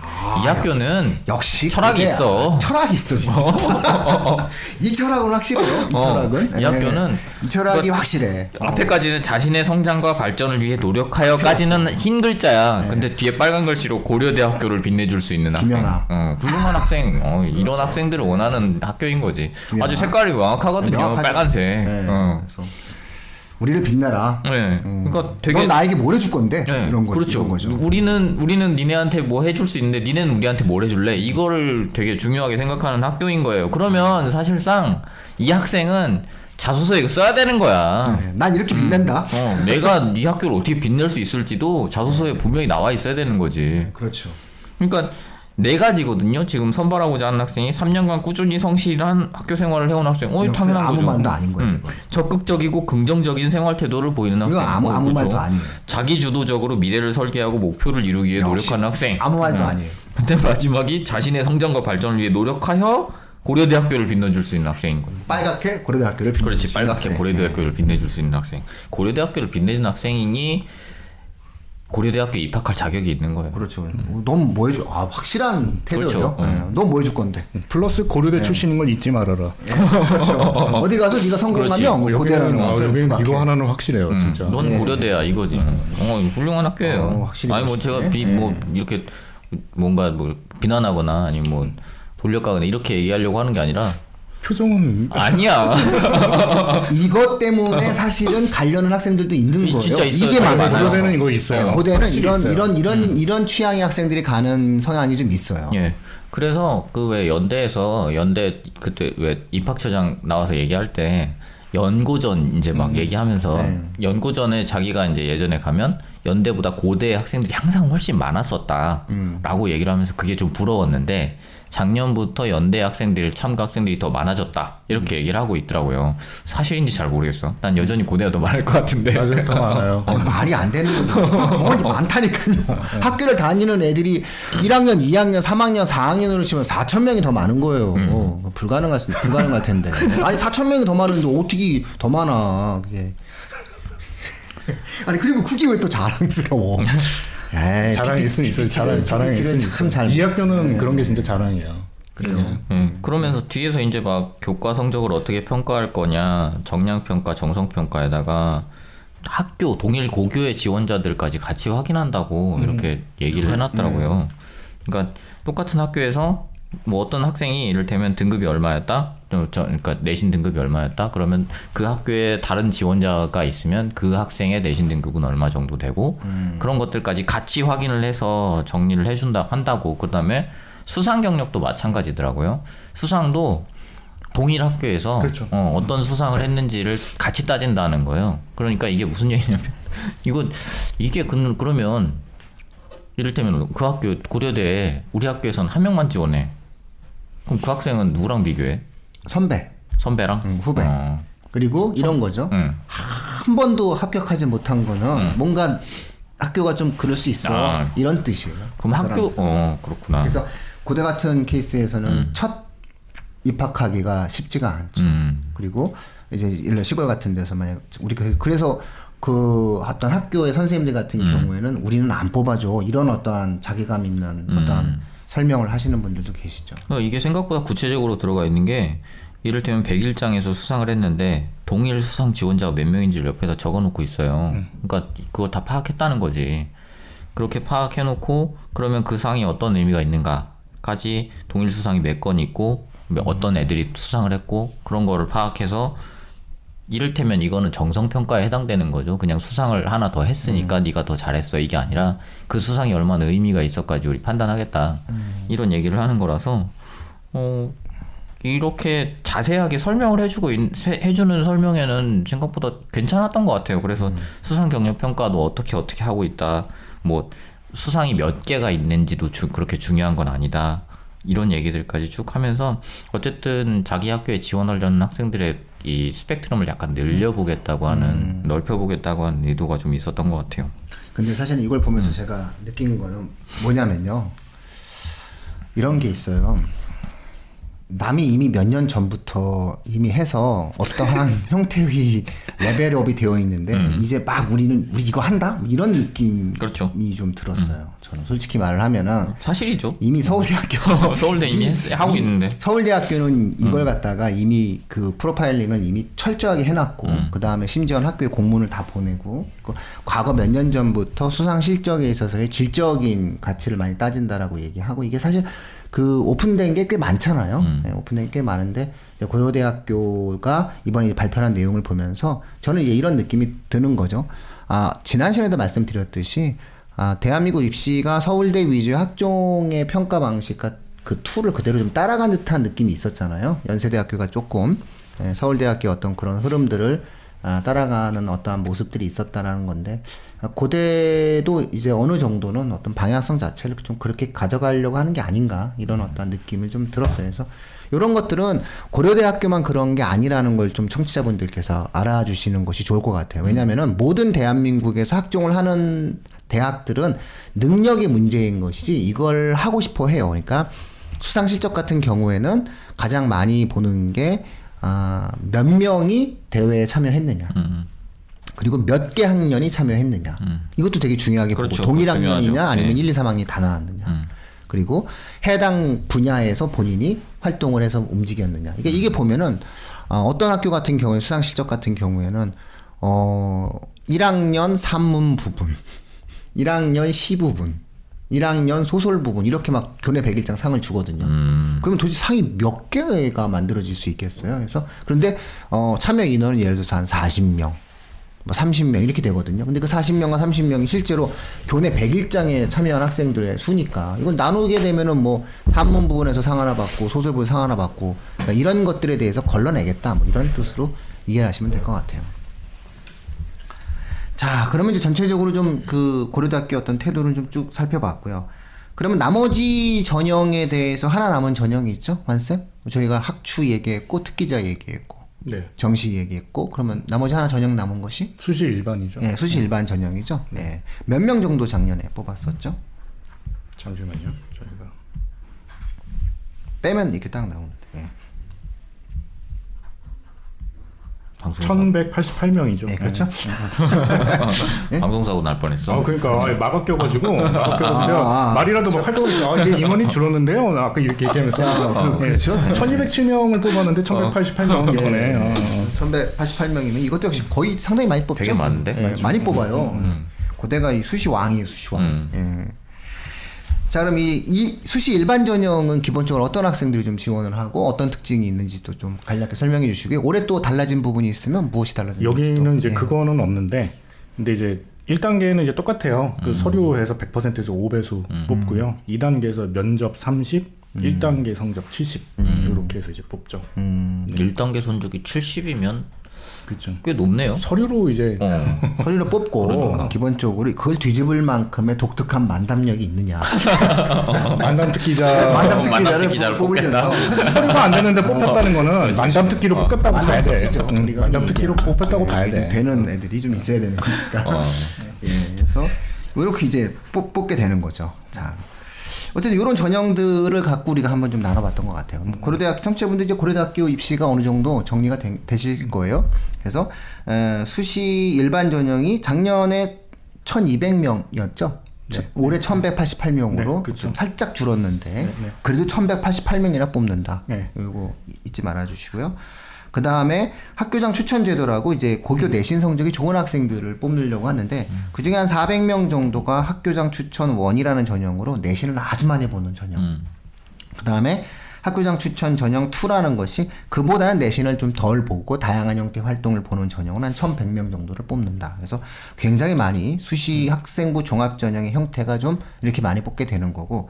이 학교는 역시 철학이 그게 있어. 철학이 있어 진짜. 이 철학은 확실해요. 이 철학은. 이 학교는 이 철학이 그러니까 확실해. 앞에까지는 자신의 성장과 발전을 위해 노력하여까지는 흰 글자야. 근데 뒤에 빨간 글씨로 고려대학교를 빛내줄 수 있는 학생. 김연아. 훌륭한 학생. 이런 학생들을 원하는 학교인 거지. 김연아. 아주 색깔이 명확하거든요. 명확하죠. 빨간색. 네. 그래서 우리를 빛내라. 네. 그러니까 되게 넌 나에게 뭘 해줄 건데? 네, 이런 거 그렇죠. 이런 거죠. 우리는 니네한테 뭐 해줄 수 있는데 니네는 우리한테 뭘 해줄래? 이거를 되게 중요하게 생각하는 학교인 거예요. 그러면 사실상 이 학생은 자소서에 이거 써야 되는 거야. 네, 난 이렇게 빛낸다. 내가 이 학교를 어떻게 빛낼 수 있을지도 자소서에 분명히 나와 있어야 되는 거지. 그렇죠. 그러니까 네 가지거든요. 지금 선발하고자 하는 학생이 3년간 꾸준히 성실한 학교 생활을 해온 학생. 당연한 아무 거죠. 말도 아닌 거예요. 이거. 적극적이고 긍정적인 생활 태도를 보이는 학생. 이거 아무 그렇죠. 말도 아니에요. 자기 주도적으로 미래를 설계하고 목표를 이루기 위해 역시 노력하는 학생. 아무 말도 아니에요. 근데 마지막이 자신의 성장과 발전을 위해 노력하여 고려대학교를 빛내줄 수 있는 학생인 거예요. 빨갛게 고려대학교를 빛내줄 그렇지, 수 있는 빨갛게 학생. 고려대학교를 빛내줄 수 있는 학생. 고려대학교를 빛내준 학생이니 고려대학교에 입학할 자격이 있는 거예요. 그렇죠. 넌 뭐 해줄? 확실한 태도예요. 그렇죠. 넌 뭐 해줄 건데? 플러스 고려대 출신인 걸 잊지 말아라. 그렇죠. 어디 가서 네가 성공하면 고대라는 것을 여기는 부각해. 이거 하나는 확실해요, 진짜. 넌 고려대야 이거지. 훌륭한 학교예요. 확실히 아니 뭐 그러시네. 제가 뭐 이렇게 뭔가 뭐 비난하거나 아니면 뭐 돌려가거나 이렇게 얘기하려고 하는 게 아니라 표정은 아니야. 이것 때문에 사실은 가려는 학생들도 있는 거예요. 진짜 있어요. 이게 많아요. 많아요. 고려대는 이거 있어요. 고대는 확실히 있어요. 이런 취향의 학생들이 가는 성향이 좀 있어요. 예. 그래서 그 왜 연대 그때 왜 입학처장 나와서 얘기할 때 연고전 이제 막 얘기하면서 연고전에 자기가 이제 예전에 가면 연대보다 고대 학생들이 항상 훨씬 많았었다라고 얘기를 하면서 그게 좀 부러웠는데 작년부터 연대 학생들 참가 학생들이 더 많아졌다 이렇게 얘기를 하고 있더라고요. 사실인지 잘 모르겠어. 난 여전히 고대가 더 많을 것 같은데. 맞아요, 더 많아요. 말이 안 되는 거죠. 정원이 많다니까요. 학교를 다니는 애들이 1학년, 2학년, 3학년, 4학년으로 치면 4,000명이 더 많은 거예요. 불가능할 텐데. 아니 4,000명이 더 많은데 어떻게 더 많아? 그게. 아니 그리고 국이 왜 또 자랑스러워? 에이, 자랑이 있으면 있어요. 자랑이 있으면 참 잘. 이 학교는 그런 게 진짜 자랑이에요. 그래요. 그러면서 뒤에서 이제 막 교과 성적을 어떻게 평가할 거냐, 정량평가, 정성평가에다가 학교 동일 고교의 지원자들까지 같이 확인한다고 이렇게 얘기를 해놨더라고요. 그러니까 똑같은 학교에서 뭐 어떤 학생이 이를테면 등급이 얼마였다, 그러니까 내신 등급이 얼마였다, 그러면 그 학교에 다른 지원자가 있으면 그 학생의 내신 등급은 얼마 정도 되고 그런 것들까지 같이 확인을 해서 정리를 한다고. 그다음에 수상 경력도 마찬가지더라고요. 수상도 동일 학교에서 그렇죠. 어떤 수상을 했는지를 같이 따진다는 거예요. 그러니까 이게 무슨 얘기냐면 이게 그러면 이를테면 그 학교 고려대에 우리 학교에서는 한 명만 지원해. 그럼 그 학생은 누구랑 비교해? 선배랑? 후배. 그리고 이런 거죠. 한 번도 합격하지 못한 거는 뭔가 학교가 좀 그럴 수 있어. 이런 뜻이에요. 그럼 학교 그렇구나. 그래서 고대 같은 케이스에서는 첫 입학하기가 쉽지가 않죠. 그리고 이제 일반 시골 같은 데서 만약 우리 그래서 그 어떤 학교의 선생님들 같은 경우에는 우리는 안 뽑아줘 이런 어떠한 자괴감 있는 어떠한 설명을 하시는 분들도 계시죠. 이게 생각보다 구체적으로 들어가 있는 게 이를테면 100일장에서 수상을 했는데 동일 수상 지원자가 몇 명인지를 옆에다 적어놓고 있어요. 그러니까 그걸 다 파악했다는 거지. 그렇게 파악해놓고 그러면 그 상이 어떤 의미가 있는가까지 동일 수상이 몇 건 있고 어떤 애들이 수상을 했고 그런 거를 파악해서 이를테면 이거는 정성평가에 해당되는 거죠. 그냥 수상을 하나 더 했으니까 네가 더 잘했어 이게 아니라 그 수상이 얼마나 의미가 있어까지 우리 판단하겠다 이런 얘기를 하는 거라서 이렇게 자세하게 설명을 해주는 설명에는 생각보다 괜찮았던 것 같아요. 그래서 수상 경력 평가도 어떻게 하고 있다. 뭐 수상이 몇 개가 있는지도 그렇게 중요한 건 아니다. 이런 얘기들까지 쭉 하면서 어쨌든 자기 학교에 지원하려는 학생들의 이 스펙트럼을 약간 늘려보겠다고 하는 넓혀보겠다고 하는 의도가 좀 있었던 것 같아요. 근데 사실 이걸 보면서 제가 느낀 거는 뭐냐면요. 이런 게 있어요. 남이 이미 몇 년 전부터 이미 해서 어떠한 형태의 레벨업이 되어 있는데 이제 막 우리 이거 한다? 이런 느낌이 그렇죠. 좀 들었어요. 저는 솔직히 말을 하면은 사실이죠. 이미 서울대학교 서울대 이미 하고 있는데 서울대학교는 이걸 갖다가 이미 그 프로파일링을 이미 철저하게 해놨고 그 다음에 심지어는 학교에 공문을 다 보내고 과거 몇 년 전부터 수상 실적에 있어서의 질적인 가치를 많이 따진다라고 얘기하고 이게 사실 그 오픈된 게 꽤 많잖아요. 네, 오픈된 게 꽤 많은데 고려대학교가 이번에 이제 발표한 내용을 보면서 저는 이제 이런 느낌이 드는 거죠. 지난 시간에도 말씀드렸듯이 대한민국 입시가 서울대 위주의 학종의 평가 방식과 그 툴을 그대로 좀 따라간 듯한 느낌이 있었잖아요. 연세대학교가 조금 서울대학교 어떤 그런 흐름들을 따라가는 어떠한 모습들이 있었다라는 건데 고대도 이제 어느 정도는 어떤 방향성 자체를 좀 그렇게 가져가려고 하는 게 아닌가 이런 어떤 느낌을 좀 들었어요. 그래서 이런 것들은 고려대학교만 그런 게 아니라는 걸 좀 청취자분들께서 알아주시는 것이 좋을 것 같아요. 왜냐하면은 모든 대한민국에서 학종을 하는 대학들은 능력의 문제인 것이지 이걸 하고 싶어 해요. 그러니까 수상 실적 같은 경우에는 가장 많이 보는 게 몇 명이 대회에 참여했느냐. 그리고 몇 개 학년이 참여했느냐. 이것도 되게 중요하게 그렇죠. 보고 동일 학년이냐 중요하죠. 아니면 네. 1, 2, 3학년이 다 나왔느냐. 그리고 해당 분야에서 본인이 활동을 해서 움직였느냐. 이게 보면은 어떤 학교 같은 경우에 수상 실적 같은 경우에는 1학년 산문 부분, 1학년 시 부분, 1학년 소설 부분 이렇게 막 교내 100일장 상을 주거든요. 그러면 도대체 상이 몇 개가 만들어질 수 있겠어요? 그래서 그런데 참여 인원은 예를 들어서 한 40명, 뭐 30명 이렇게 되거든요. 근데 그 40명과 30명이 실제로 교내 100일장에 참여한 학생들의 수니까 이걸 나누게 되면은 뭐 산문 부분에서 상 하나 받고 소설 부분 상 하나 받고 그러니까 이런 것들에 대해서 걸러내겠다 뭐 이런 뜻으로 이해를 하시면 될 것 같아요. 자, 그러면 이제 전체적으로 좀 그 고려대학교 어떤 태도를 좀 쭉 살펴봤고요. 그러면 나머지 전형에 대해서 하나 남은 전형이 있죠, 환쌤? 저희가 학추 얘기했고 특기자 얘기했고 네. 정시 얘기했고 그러면 나머지 하나 전형 남은 것이 수시 일반이죠. 네, 수시 일반 전형이죠. 네, 몇 명 정도 작년에 뽑았었죠? 잠시만요. 저희가 빼면 이렇게 딱 나오는데. 네. 1188명이죠. 네, 그렇죠. 방송사고 날 뻔했어. 그러니까 막아 껴가지고 내가 말이라도 막 활동을 했어. 이게 인원이 줄었는데요. 아까 이렇게 얘기하면서 그렇죠. 1207명을 뽑았는데 1188명 이번에 1188명이면 이것도 역시 거의 상당히 많이 뽑죠. 되게 많은데? 네, 많이 뽑아요. 고대가 이 수시 왕이에요, 수시 왕. 예. 자, 그럼 이 수시 일반 전형은 기본적으로 어떤 학생들이 좀 지원을 하고 어떤 특징이 있는지도 좀 간략하게 설명해 주시고요. 올해 또 달라진 부분이 있으면 무엇이 달라졌는지 여기는 이제 예. 그거는 없는데 근데 이제 1단계는 이제 똑같아요. 그 서류에서 100%에서 5배수 뽑고요. 2단계에서 면접 30, 1단계 성적 70 이렇게 해서 이제 뽑죠. 1단계 성적이 70이면 그렇죠. 꽤 높네요. 서류로 이제 서류를 뽑고 그러니까. 기본적으로 그걸 뒤집을 만큼의 독특한 만담력이 있느냐. 만담 특기자 만담 만담 특기자를 특기자를 뽑으려면 서류가 안 되는데 뽑혔다는 거는 만담 특기로 뽑혔다고 봐야 돼. 특기죠. 우리가 만담 특기로 얘기하는. 뽑혔다고 봐야 돼. 되는 애들이 좀 있어야 되는 거니까. 예, 그래서 이렇게 이제 뽑게 되는 거죠. 자, 어쨌든 이런 전형들을 갖고 우리가 한번 좀 나눠봤던 것 같아요. 고려대학교 청취자분들 이제 고려대학교 입시가 어느 정도 정리가 되실 거예요. 그래서 수시 일반 전형이 작년에 1,200명이었죠. 네. 올해 1,188명으로 네, 그렇죠. 좀 살짝 줄었는데 네. 그래도 1,188명이나 뽑는다. 네. 이거 잊지 말아주시고요. 그 다음에 학교장 추천 제도라고 이제 고교 내신 성적이 좋은 학생들을 뽑으려고 하는데 그 중에 한 400명 정도가 학교장 추천 1이라는 전형으로 내신을 아주 많이 보는 전형. 그 다음에 학교장 추천 전형 2라는 것이 그보다는 내신을 좀 덜 보고 다양한 형태의 활동을 보는 전형은 한 1,100명 정도를 뽑는다. 그래서 굉장히 많이 수시 학생부 종합 전형의 형태가 좀 이렇게 많이 뽑게 되는 거고,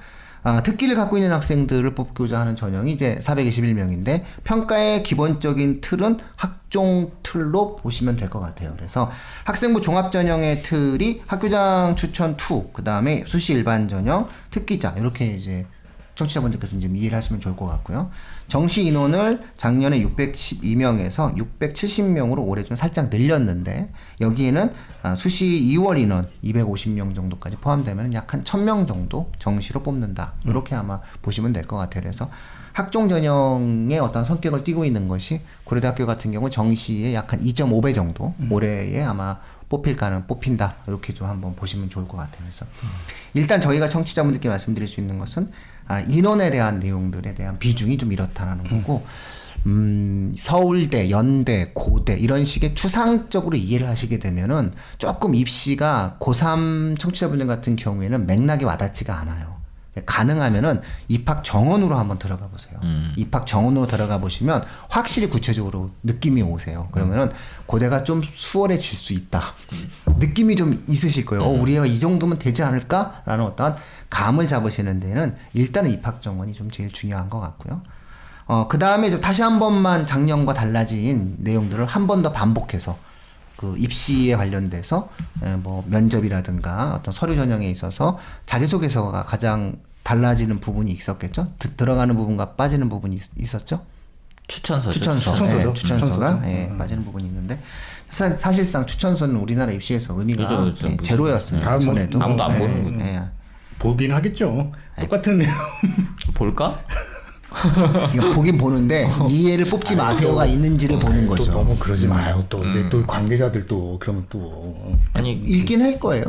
특기를 갖고 있는 학생들을 뽑고자 하는 전형이 이제 421명인데 평가의 기본적인 틀은 학종 틀로 보시면 될 것 같아요. 그래서 학생부 종합 전형의 틀이 학교장 추천 2, 그 다음에 수시 일반 전형, 특기자 이렇게 이제 청취자분들께서 좀 이해를 하시면 좋을 것 같고요. 정시 인원을 작년에 612명에서 670명으로 올해 좀 살짝 늘렸는데 여기에는 수시 2월 인원 250명 정도까지 포함되면 약 한 1,000명 정도 정시로 뽑는다. 이렇게 아마 보시면 될 것 같아요. 그래서 학종 전형의 어떤 성격을 띠고 있는 것이 고려대학교 같은 경우 정시에 약 한 2.5배 정도 올해에 아마 뽑힌다. 이렇게 좀 한번 보시면 좋을 것 같아요. 그래서 일단 저희가 청취자분들께 말씀드릴 수 있는 것은 인원에 대한 내용들에 대한 비중이 좀 이렇다라는 거고, 서울대, 연대, 고대 이런 식의 추상적으로 이해를 하시게 되면은 조금 입시가 고3 청취자분들 같은 경우에는 맥락이 와닿지가 않아요. 가능하면은 입학 정원으로 한번 들어가 보세요. 입학 정원으로 들어가 보시면 확실히 구체적으로 느낌이 오세요. 그러면은 고대가 좀 수월해질 수 있다. 느낌이 좀 있으실 거예요. 우리가 이 정도면 되지 않을까라는 어떤 감을 잡으시는 데는 일단은 입학 정원이 좀 제일 중요한 것 같고요. 그 다음에 좀 다시 한 번만 작년과 달라진 내용들을 한 번 더 반복해서 그 입시에 관련돼서 뭐 면접이라든가 어떤 서류 전형에 있어서 자기소개서가 가장 달라지는 부분이 있었겠죠. 들어가는 부분과 빠지는 부분이 있었죠. 추천서죠. 추천서가 빠지는 부분이 있는데 사실상 추천서는 우리나라 입시에서 의미가 그렇죠. 제로였습니다. 전에도 아무도 안 보는 거죠. 보긴 하겠죠. 똑같은 내용. 볼까? 이거 보긴 보는데 이해를 뽑지 마세요가 있는지를 보는 또 거죠. 너무 그러지 마요. 또 관계자들 또 그러면 또 아니 읽긴 할 거예요.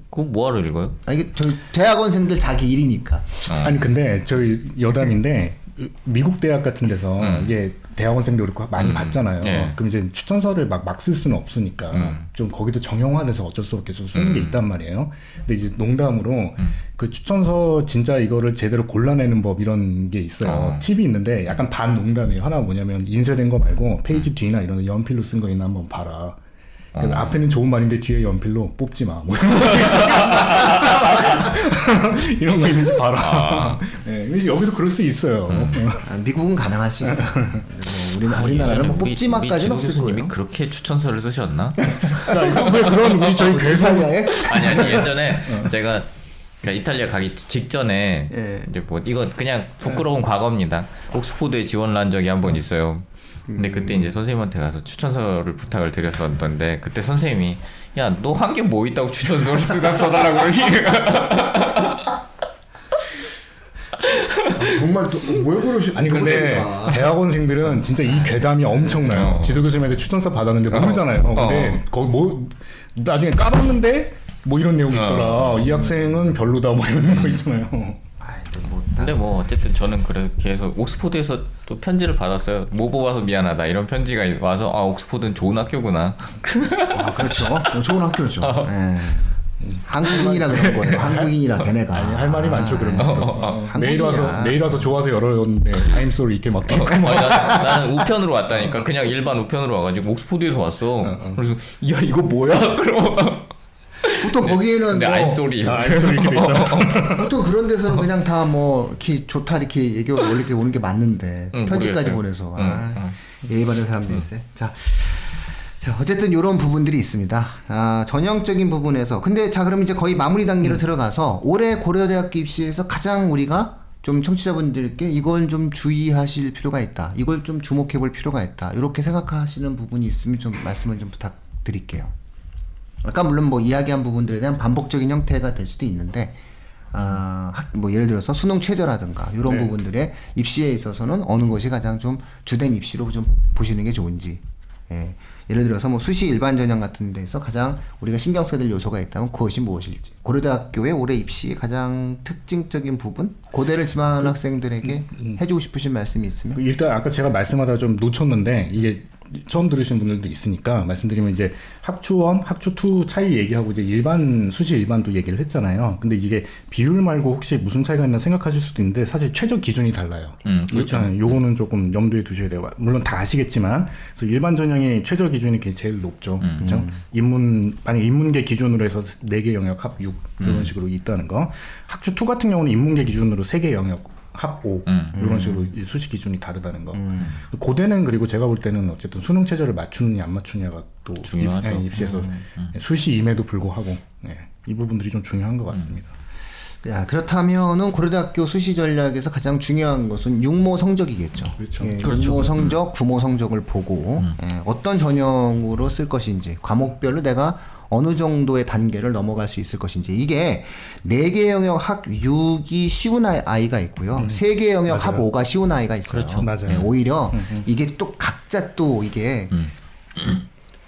그거 뭐하러 읽어요? 이게 저 대학원생들 자기 일이니까. 아니 근데 저희 여담인데 미국 대학 같은 데서 이게 대학원생도 그렇고 많이 받잖아요. 예. 그럼 이제 추천서를 막 쓸 수는 없으니까 좀 거기도 정형화돼서 어쩔 수 없게 좀 쓰는 게 있단 말이에요. 근데 이제 농담으로 그 추천서 진짜 이거를 제대로 골라내는 법 이런 게 있어요. 팁이 있는데 약간 반 농담이에요. 하나 뭐냐면 인쇄된 거 말고 페이지 뒤나 이런 거 연필로 쓴 거 있나 한번 봐라. 그러니까 앞에는 좋은 말인데 뒤에 연필로 뽑지 마. 뭐 이런 거 있는지 봐라. 네, 여기도 그럴 수 있어요. 미국은 가능할 수 있어. 우리나라는 뭐 뽑지 마까지는 없을 교수님이 거예요. 그렇게 추천서를 쓰셨나? 자, 이거 왜 그런 우리 저희 괴성 이탈리아에 아니 예전에 제가 그러니까 이탈리아 가기 직전에 예. 이제 뭐 이거 그냥 부끄러운 과거입니다. 옥스포드에 지원을 한 적이 한 번 있어요. 근데 그때 이제 선생님한테 가서 추천서를 부탁을 드렸었는데 그때 선생님이 야 너 한 게 뭐 있다고 추천서를 써달라고 그러니 정말 왜 그러시? 아니 근데 대학원생들은 진짜 이 괴담이 엄청나요. 지도 교수님한테 추천서 받았는데 모르잖아요. 근데 거기 뭐 나중에 까봤는데 뭐 이런 내용이 있더라. 이 학생은 별로다 뭐 이런 거 있잖아요. 근데 뭐 어쨌든 저는 그래 계속 옥스포드에서 또 편지를 받았어요. 못 뽑아서 미안하다 이런 편지가 와서 아 옥스포드는 좋은 학교구나. 그렇죠. 좋은 학교죠. 한국인이라 그런 거예요. 한국인이라 걔네가. 아니, 할 말이 많죠 그런 것도. 매일 와서 좋아서 열었는데 타임소를 이렇게 막 떼고 나는 우편으로 왔다니까 그냥 일반 우편으로 와가지고 옥스포드에서 왔어. 그래서 야 이거 뭐야? 그러고 보통 거기에는 근데 뭐 이렇게 아임소리 돼 있잖아. 보통 그런 데서는 그냥 다 뭐 이렇게 좋다 이렇게 얘기 원래 이렇게 오는 게 맞는데 편지까지 모르겠어요. 보내서 예의 바른 사람들이 있어요. 자 자, 어쨌든 이런 부분들이 있습니다. 전형적인 부분에서. 근데 자, 그럼 이제 거의 마무리 단계로 들어가서 올해 고려대학교 입시에서 가장 우리가 좀 청취자분들께 이걸 좀 주의하실 필요가 있다. 이걸 좀 주목해 볼 필요가 있다. 이렇게 생각하시는 부분이 있으면 좀 말씀을 좀 부탁드릴게요. 아까 물론 뭐 이야기한 부분들에 대한 반복적인 형태가 될 수도 있는데, 뭐 예를 들어서 수능 최저라든가 이런 부분들의 입시에 있어서는 어느 것이 가장 좀 주된 입시로 좀 보시는 게 좋은지. 예. 예를 들어서 뭐 수시 일반 전형 같은 데서 가장 우리가 신경 써야 될 요소가 있다면 그것이 무엇일지. 고려대학교의 올해 입시의 가장 특징적인 부분, 고대를 지망하는 학생들에게 해주고 싶으신 말씀이 있으면. 일단 아까 제가 말씀하다 좀 놓쳤는데 이게 처음 들으신 분들도 있으니까 말씀드리면 이제 학추1, 학추2 차이 얘기하고 이제 일반 수시 일반도 얘기를 했잖아요. 근데 이게 비율 말고 혹시 무슨 차이가 있나 생각하실 수도 있는데 사실 최저 기준이 달라요. 그렇죠. 요거는 조금 염두에 두셔야 돼요. 물론 다 아시겠지만 그래서 일반 전형의 최저 기준이 제일 높죠. 그렇죠? 만약 인문계 기준으로 해서 4개 영역 합 6 이런 식으로 있다는 거. 학추2 같은 경우는 인문계 기준으로 3개 영역 합 5 이런 식으로 수시 기준이 다르다는 거. 고대는 그리고 제가 볼 때는 어쨌든 수능 최저를 맞추느냐 안 맞추느냐가 또 중요하죠. 입시에서 수시임에도 불구하고 이 부분들이 좀 중요한 것 같습니다. 야, 그렇다면은 고려대학교 수시 전략에서 가장 중요한 것은 육모 성적이겠죠. 그렇죠. 예, 그렇죠. 육모 성적, 구모 성적을 보고 어떤 전형으로 쓸 것인지, 과목별로 내가 어느 정도의 단계를 넘어갈 수 있을 것인지. 이게 4개 영역 학 6이 쉬운 아이가 있고요. 3개 영역 학 5가 쉬운 아이가 있어요. 그렇죠. 맞아요. 예, 오히려 이게 또 각자 또 이게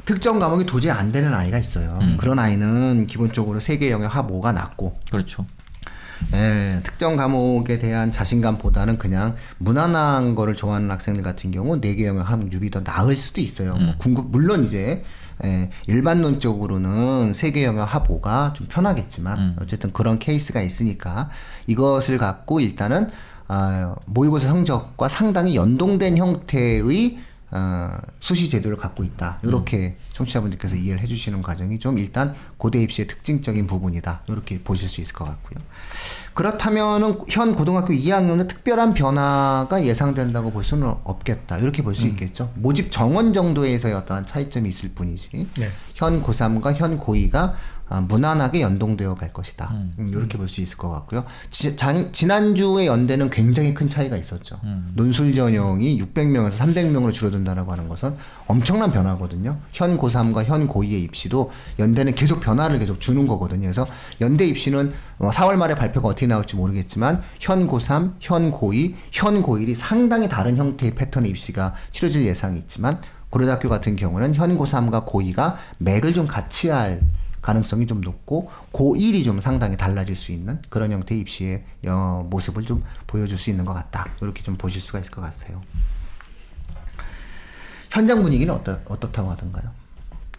특정 과목이 도저히 안 되는 아이가 있어요. 그런 아이는 기본적으로 3개 영역 학 5가 낫고, 그렇죠. 예, 특정 과목에 대한 자신감보다는 그냥 무난한 거를 좋아하는 학생들 같은 경우 4개 영역 학 6이 더 나을 수도 있어요. 물론 이제 일반론적으로는 3개 영역 합 5가 좀 편하겠지만 어쨌든 그런 케이스가 있으니까 이것을 갖고 일단은 모의고사 성적과 상당히 연동된 형태의 수시 제도를 갖고 있다. 이렇게 청취자분들께서 이해를 해주시는 과정이 좀 일단 고대 입시의 특징적인 부분이다. 이렇게 보실 수 있을 것 같고요. 그렇다면은 현 고등학교 2학년은 특별한 변화가 예상된다고 볼 수는 없겠다. 이렇게 볼 수 있겠죠. 모집 정원 정도에서의 어떠한 차이점이 있을 뿐이지. 네. 현 고3과 현 고2가 무난하게 연동되어 갈 것이다. 이렇게 볼 수 있을 것 같고요. 지난주에 연대는 굉장히 큰 차이가 있었죠. 논술 전형이 600명에서 300명으로 줄어든다라고 하는 것은 엄청난 변화거든요. 현 고3과 현 고2의 입시도 연대는 계속 변화를 계속 주는 거거든요. 그래서 연대 입시는 4월 말에 발표가 어떻게 나올지 모르겠지만 현 고3, 현 고2, 현 고1이 상당히 다른 형태의 패턴의 입시가 치러질 예상이 있지만 고려대학교 같은 경우는 현 고3과 고2가 맥을 좀 같이 할 가능성이 좀 높고 고1이 좀 상당히 달라질 수 있는 그런 형태의 입시의 모습을 좀 보여줄 수 있는 것 같다. 이렇게 좀 보실 수가 있을 것 같아요. 현장 분위기는 어떻다고 하던가요?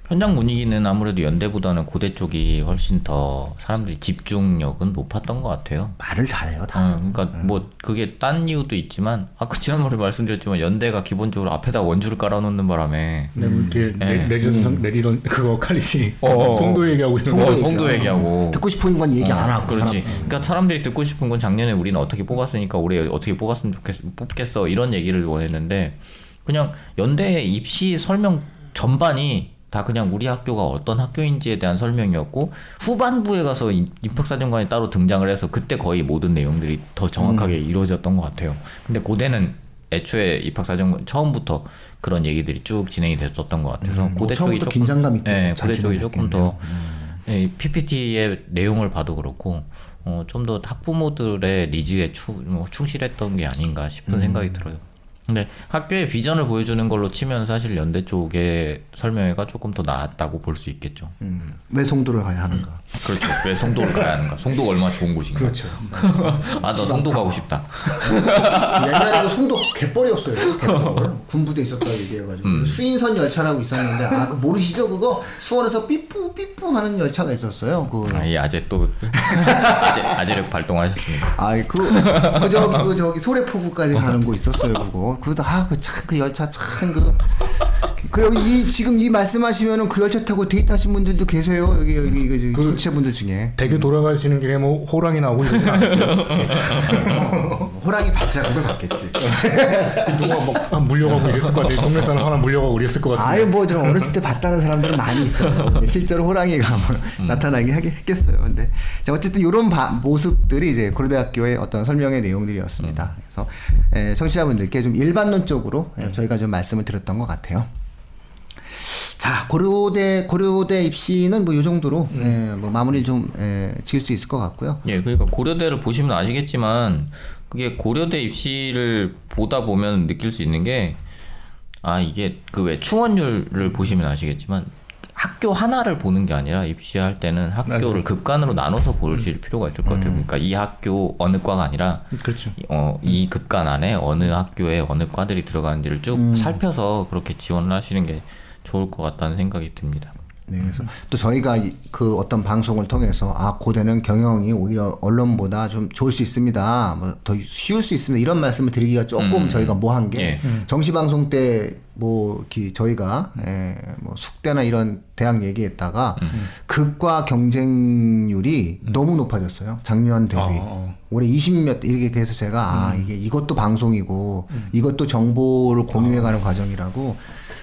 현장 분위기는 아무래도 연대보다는 고대 쪽이 훨씬 더 사람들이 집중력은 높았던 것 같아요. 말을 잘해요, 다들. 그러니까 뭐 그게 딴 이유도 있지만 아까 지난번에 말씀드렸지만 연대가 기본적으로 앞에다 원줄을 깔아놓는 바람에 이렇게 내리던 그거 칼리시 어. 송도 얘기하고 있는 송도 얘기하고 듣고 싶은 건 얘기 안 하고. 그렇지. 그러니까 사람들이 듣고 싶은 건 작년에 우리는 어떻게 뽑았으니까 올해 어떻게 뽑겠어 이런 얘기를 원했는데 그냥 연대 입시 설명 전반이 다 그냥 우리 학교가 어떤 학교인지에 대한 설명이었고 후반부에 가서 입학사정관이 따로 등장을 해서 그때 거의 모든 내용들이 더 정확하게 이루어졌던 것 같아요. 근데 고대는 애초에 입학사정관 처음부터 그런 얘기들이 쭉 진행이 됐었던 것 같아서 고대 쪽이 처음부터 긴장감 있게 고대 쪽이 조금 더 PPT의 내용을 봐도 그렇고 좀 더 학부모들의 니즈에 충실했던 게 아닌가 싶은 생각이 들어요. 근데 학교의 비전을 보여주는 걸로 치면 사실 연대 쪽의 설명회가 조금 더 나았다고 볼 수 있겠죠. 왜 송도를 가야 하는가? 그렇죠. 왜 송도를 가야 하는가? 송도가 얼마나 좋은 곳인가? 그렇죠. 나 송도 가고 싶다. 옛날에 그 송도 갯벌이었어요. 갯벌. 군부대 있었다 얘기해가지고 수인선 열차라고 있었는데 그거 모르시죠? 그거 수원에서 삐뿌 하는 열차가 있었어요. 이 아재 또 아재력 발동하셨습니다. 저기 소래포구까지 가는 거 있었어요. 그거. 그 열차 참 그 여기 지금 이 말씀하시면은 그 열차 타고 데이트하신 분들도 계세요. 여기 그 청취자분들 중에. 대교 돌아가시는 길에 뭐 호랑이 나오고 이러진 않았어요. 호랑이 발자국을 봤겠지. 누가 막 물려가고 이랬을 것 같아요. 동네 사람 하나 물려가고 이랬을 것 같아요. 아예 뭐 저 어렸을 때 봤다는 사람들은 많이 있어요. 실제로 호랑이가 뭐 나타나긴 했겠어요. 근데 자, 어쨌든 이런 모습들이 이제 고려대학교의 어떤 설명의 내용들이었습니다. 그래서 청취자분들께 좀 일반론적으로 저희가 좀 말씀을 드렸던 것 같아요. 자, 고려대 입시는 뭐 이 정도로 뭐 마무리 좀 지을 수 있을 것 같고요. 예, 그러니까 고려대를 보시면 아시겠지만 그게 고려대 입시를 보다 보면 느낄 수 있는 게 이게 그 왜 충원률을 보시면 아시겠지만 학교 하나를 보는 게 아니라 입시할 때는 학교를 급간으로 나눠서 보실 필요가 있을 것 같아요. 그러니까 이 학교 어느 과가 아니라 그렇죠. 이 급간 안에 어느 학교에 어느 과들이 들어가는지를 쭉 살펴서 그렇게 지원을 하시는 게 좋을 것 같다는 생각이 듭니다. 네, 그래서 또 저희가 그 어떤 방송을 통해서 고대는 경영이 오히려 언론보다 좀 좋을 수 있습니다. 뭐 더 쉬울 수 있습니다. 이런 말씀을 드리기가 조금 저희가 뭐한 게 정시 방송 때 뭐 저희가 뭐 숙대나 이런 대학 얘기했다가 극과 경쟁률이 너무 높아졌어요. 작년 대비. 올해 20몇 이렇게 해서 제가 이것도 방송이고 이것도 정보를 공유해가는 과정이라고.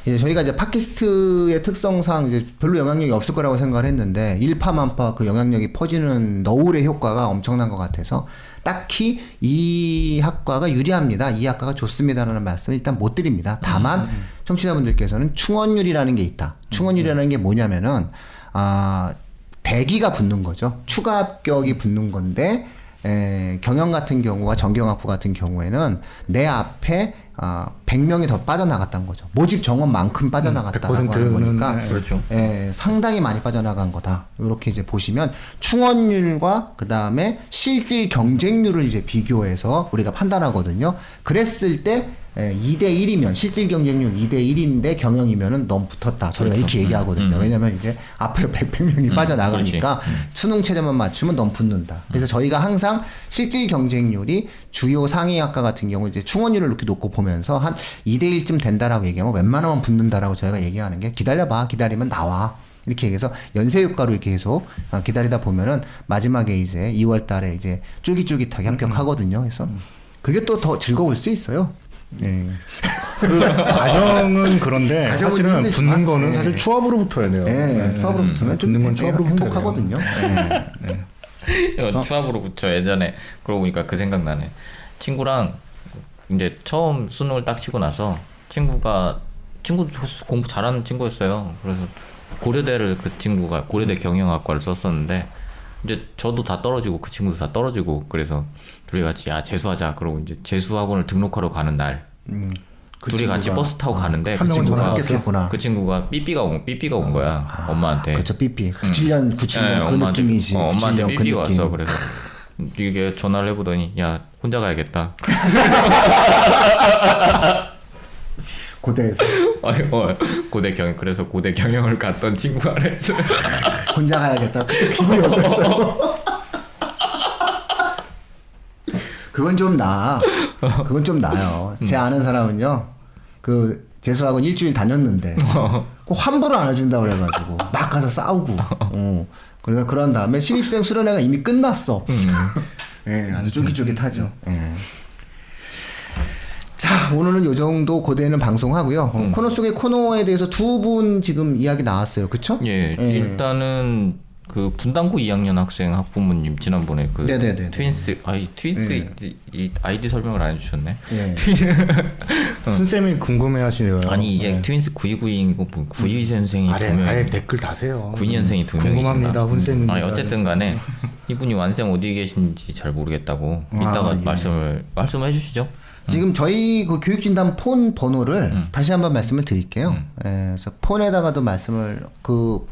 예, 저희가 이제 팟캐스트의 특성상 이제 별로 영향력이 없을 거라고 생각을 했는데 일파만파 그 영향력이 퍼지는 너울의 효과가 엄청난 것 같아서 딱히 이 학과가 유리합니다. 이 학과가 좋습니다라는 말씀을 일단 못 드립니다. 다만 청취자분들께서는 충원율이라는 게 있다. 충원율이라는 게 뭐냐면은 대기가 붙는 거죠. 추가 합격이 붙는 건데 경영 같은 경우와 전경학부 같은 경우에는 내 앞에 100명이 더 빠져나갔다는 거죠. 모집 정원만큼 빠져나갔다는 거니까 그렇죠. 상당히 많이 빠져나간 거다. 이렇게 이제 보시면 충원율과 그 다음에 실질 경쟁률을 이제 비교해서 우리가 판단하거든요. 그랬을 때 2대1이면 실질 경쟁률 2대1인데 경영이면은 너무 붙었다. 저희가 이렇게 얘기하거든요. 왜냐면 이제 앞에 100명이 빠져나가니까 수능 체제만 맞추면 너무 붙는다. 그래서 저희가 항상 실질 경쟁률이 주요 상위학과 같은 경우 이제 충원율을 이렇게 놓고 보면서 한 2대1쯤 된다라고 얘기하면 웬만하면 붙는다라고 저희가 얘기하는 게 기다려봐. 기다리면 나와. 이렇게 얘기해서 연쇄효과로 이렇게 계속 기다리다 보면은 마지막에 이제 2월 달에 이제 쫄깃쫄깃하게 합격하거든요. 그래서 그게 또 더 즐거울 수 있어요. 네. 그 과정은 그런데 사실은 힘들지만, 붙는 거는 사실 추업으로 붙어야 돼요. 추업으로 붙으면 좀 붙는 건 추업으로 행복하거든요. 추합으로 붙여. 예전에 그러고 보니까 그 생각나네. 친구랑 이제 처음 수능을 딱 치고 나서 친구 공부 잘하는 친구였어요. 그래서 고려대를 그 친구가 고려대 경영학과를 썼었는데 이제 저도 다 떨어지고 그 친구도 다 떨어지고 그래서 둘이 같이 재수하자. 그러고 이제 재수학원을 등록하러 가는 날 둘이 같이 버스 타고 가는데 그 친구가 삐삐가 온 거야. 엄마한테. 그렇죠. 삐삐. 97년 그 느낌이지. 엄마한테 삐삐가 왔어. 그래서 이게 전화를 해보더니 야 혼자 가야겠다. 고대에서. 그래서 고대 경영을 갔던 친구가 그랬어. 혼자 가야겠다. 그때 기분이 어땠어? 그건 좀 나아요. 제 아는 사람은요, 그 재수학원 일주일 다녔는데 그 환불을 안 해준다 그래가지고 막 가서 싸우고. 그래서 그런 다음에 신입생 수련회가 이미 끝났어. 아주 쫄깃쫄깃하죠. 자, 오늘은 요 정도 고대는 방송하고요. 코너 속의 코너에 대해서 두 분 지금 이야기 나왔어요. 그쵸? 일단은 그 분당고 2학년 학생 학부모님 지난번에 그 트윈스 이 아이디 설명을 안 해주셨네. 순쌤이 궁금해하시네요. 아니 이게 트윈스 9292이고 92년생이 두 명. 아예 댓글 다세요. 92년생이 두 명이신가. 궁금합니다, 훈쌤님. 어쨌든간에 이분이 완생 어디 계신지 잘 모르겠다고 이따가 말씀을 해주시죠. 지금 저희 그 교육진단 폰 번호를 다시 한번 말씀을 드릴게요. 그래서 폰에다가도 말씀을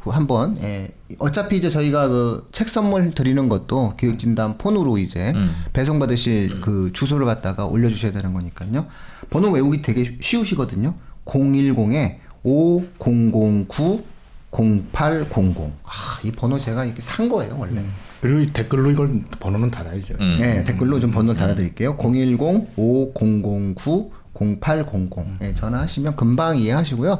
한번 어차피 이제 저희가 그 책 선물 드리는 것도 교육진단 폰으로 이제 배송 받으실 그 주소를 갖다가 올려주셔야 되는 거니까요. 번호 외우기 되게 쉬우시거든요. 010-5009-0800. 이 번호 제가 이렇게 산 거예요 원래. 그리고 댓글로 이걸 번호는 달아야죠. 네, 댓글로 좀 번호를 달아드릴게요. 010-5009-0800. 전화하시면 금방 이해하시고요.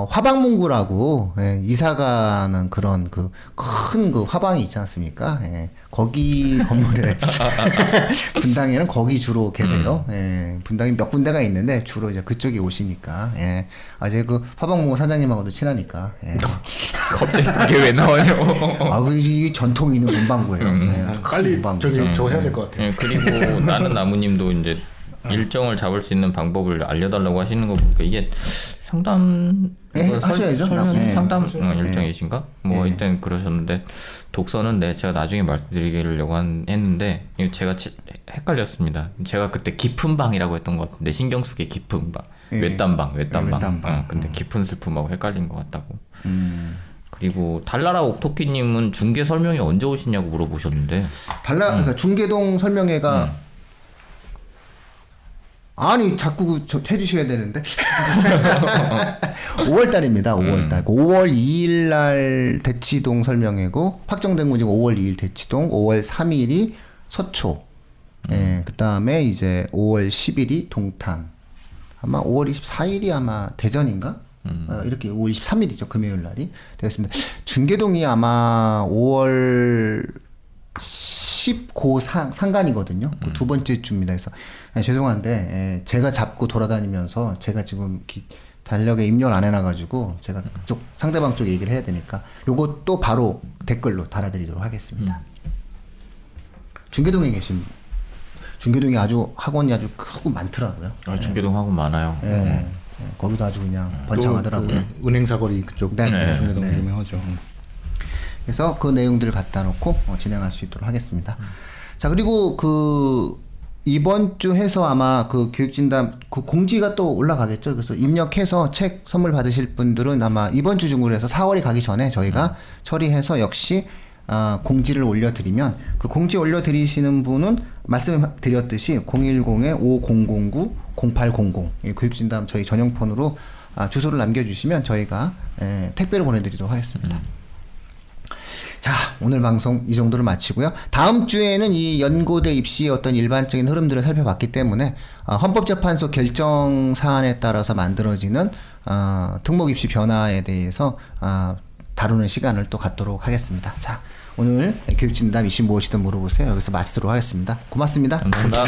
화방문구라고 이사가는 그런 그 큰 그 화방이 있지 않습니까? 거기 건물에 분당에는 거기 주로 계세요. 분당이 몇 군데가 있는데 주로 이제 그쪽에 오시니까 아제 그 화방문구 사장님하고도 친하니까. 갑자기 그게 왜 나와요? 이게 전통이 있는 문방구예요. 빨리 문방구죠. 저거 해야 될 것 같아요. 그리고 나는 나무님도 이제 일정을 잡을 수 있는 방법을 알려달라고 하시는 거 보니까 이게 상담 하셔야죠. 상담 일정이신가? 뭐 일단 그러셨는데 독서는 제가 나중에 말씀드리려고 했는데 이거 제가 헷갈렸습니다. 제가 그때 깊은 방이라고 했던 것 같은데 신경 쓰기 깊은 방, 외딴 방. 근데 깊은 슬픔하고 헷갈린 것 같다고. 그리고 달나라 옥토끼님은 중개 설명회 언제 오시냐고 물어보셨는데 그러니까 중계동 설명회가 아니 자꾸 해주셔야 되는데 5월달입니다. 5월달 5월 2일날 대치동 설명회고 확정된 건 지금 5월 2일 대치동 5월 3일이 서초 그 다음에 이제 5월 10일이 동탄 아마 5월 24일이 아마 대전인가? 이렇게 5월 23일이죠. 금요일 날이 되겠습니다. 중계동이 아마 5월 10고 상간이거든요. 그 두 번째 주입니다. 그래서 죄송한데 제가 잡고 돌아다니면서 제가 지금 달력에 입력을 안 해놔가지고 제가 그쪽 상대방 쪽 얘기를 해야 되니까 요것도 바로 댓글로 달아드리도록 하겠습니다. 중계동에 계신 중계동이 아주 학원이 아주 크고 많더라고요. 중계동 학원 많아요. 거기도 아주 그냥 번창하더라고요. 은행 사거리 그쪽 중계동 유명하죠. 그래서 그 내용들을 갖다 놓고 진행할 수 있도록 하겠습니다. 자, 그리고 이번 주 해서 아마 그 교육진담 그 공지가 또 올라가겠죠. 그래서 입력해서 책 선물 받으실 분들은 아마 이번 주 중으로 해서 4월이 가기 전에 저희가 처리해서 역시 공지를 올려드리면 그 공지 올려드리시는 분은 말씀드렸듯이 010-5009-0800 교육진담 저희 전용폰으로 주소를 남겨주시면 저희가 택배로 보내드리도록 하겠습니다. 자, 오늘 방송 이 정도로 마치고요. 다음 주에는 이 연고대 입시의 어떤 일반적인 흐름들을 살펴봤기 때문에 헌법재판소 결정 사안에 따라서 만들어지는 특목 입시 변화에 대해서 다루는 시간을 또 갖도록 하겠습니다. 자, 오늘 교육진담 이슈 무엇이든 물어보세요. 여기서 마치도록 하겠습니다. 고맙습니다. 감사합니다.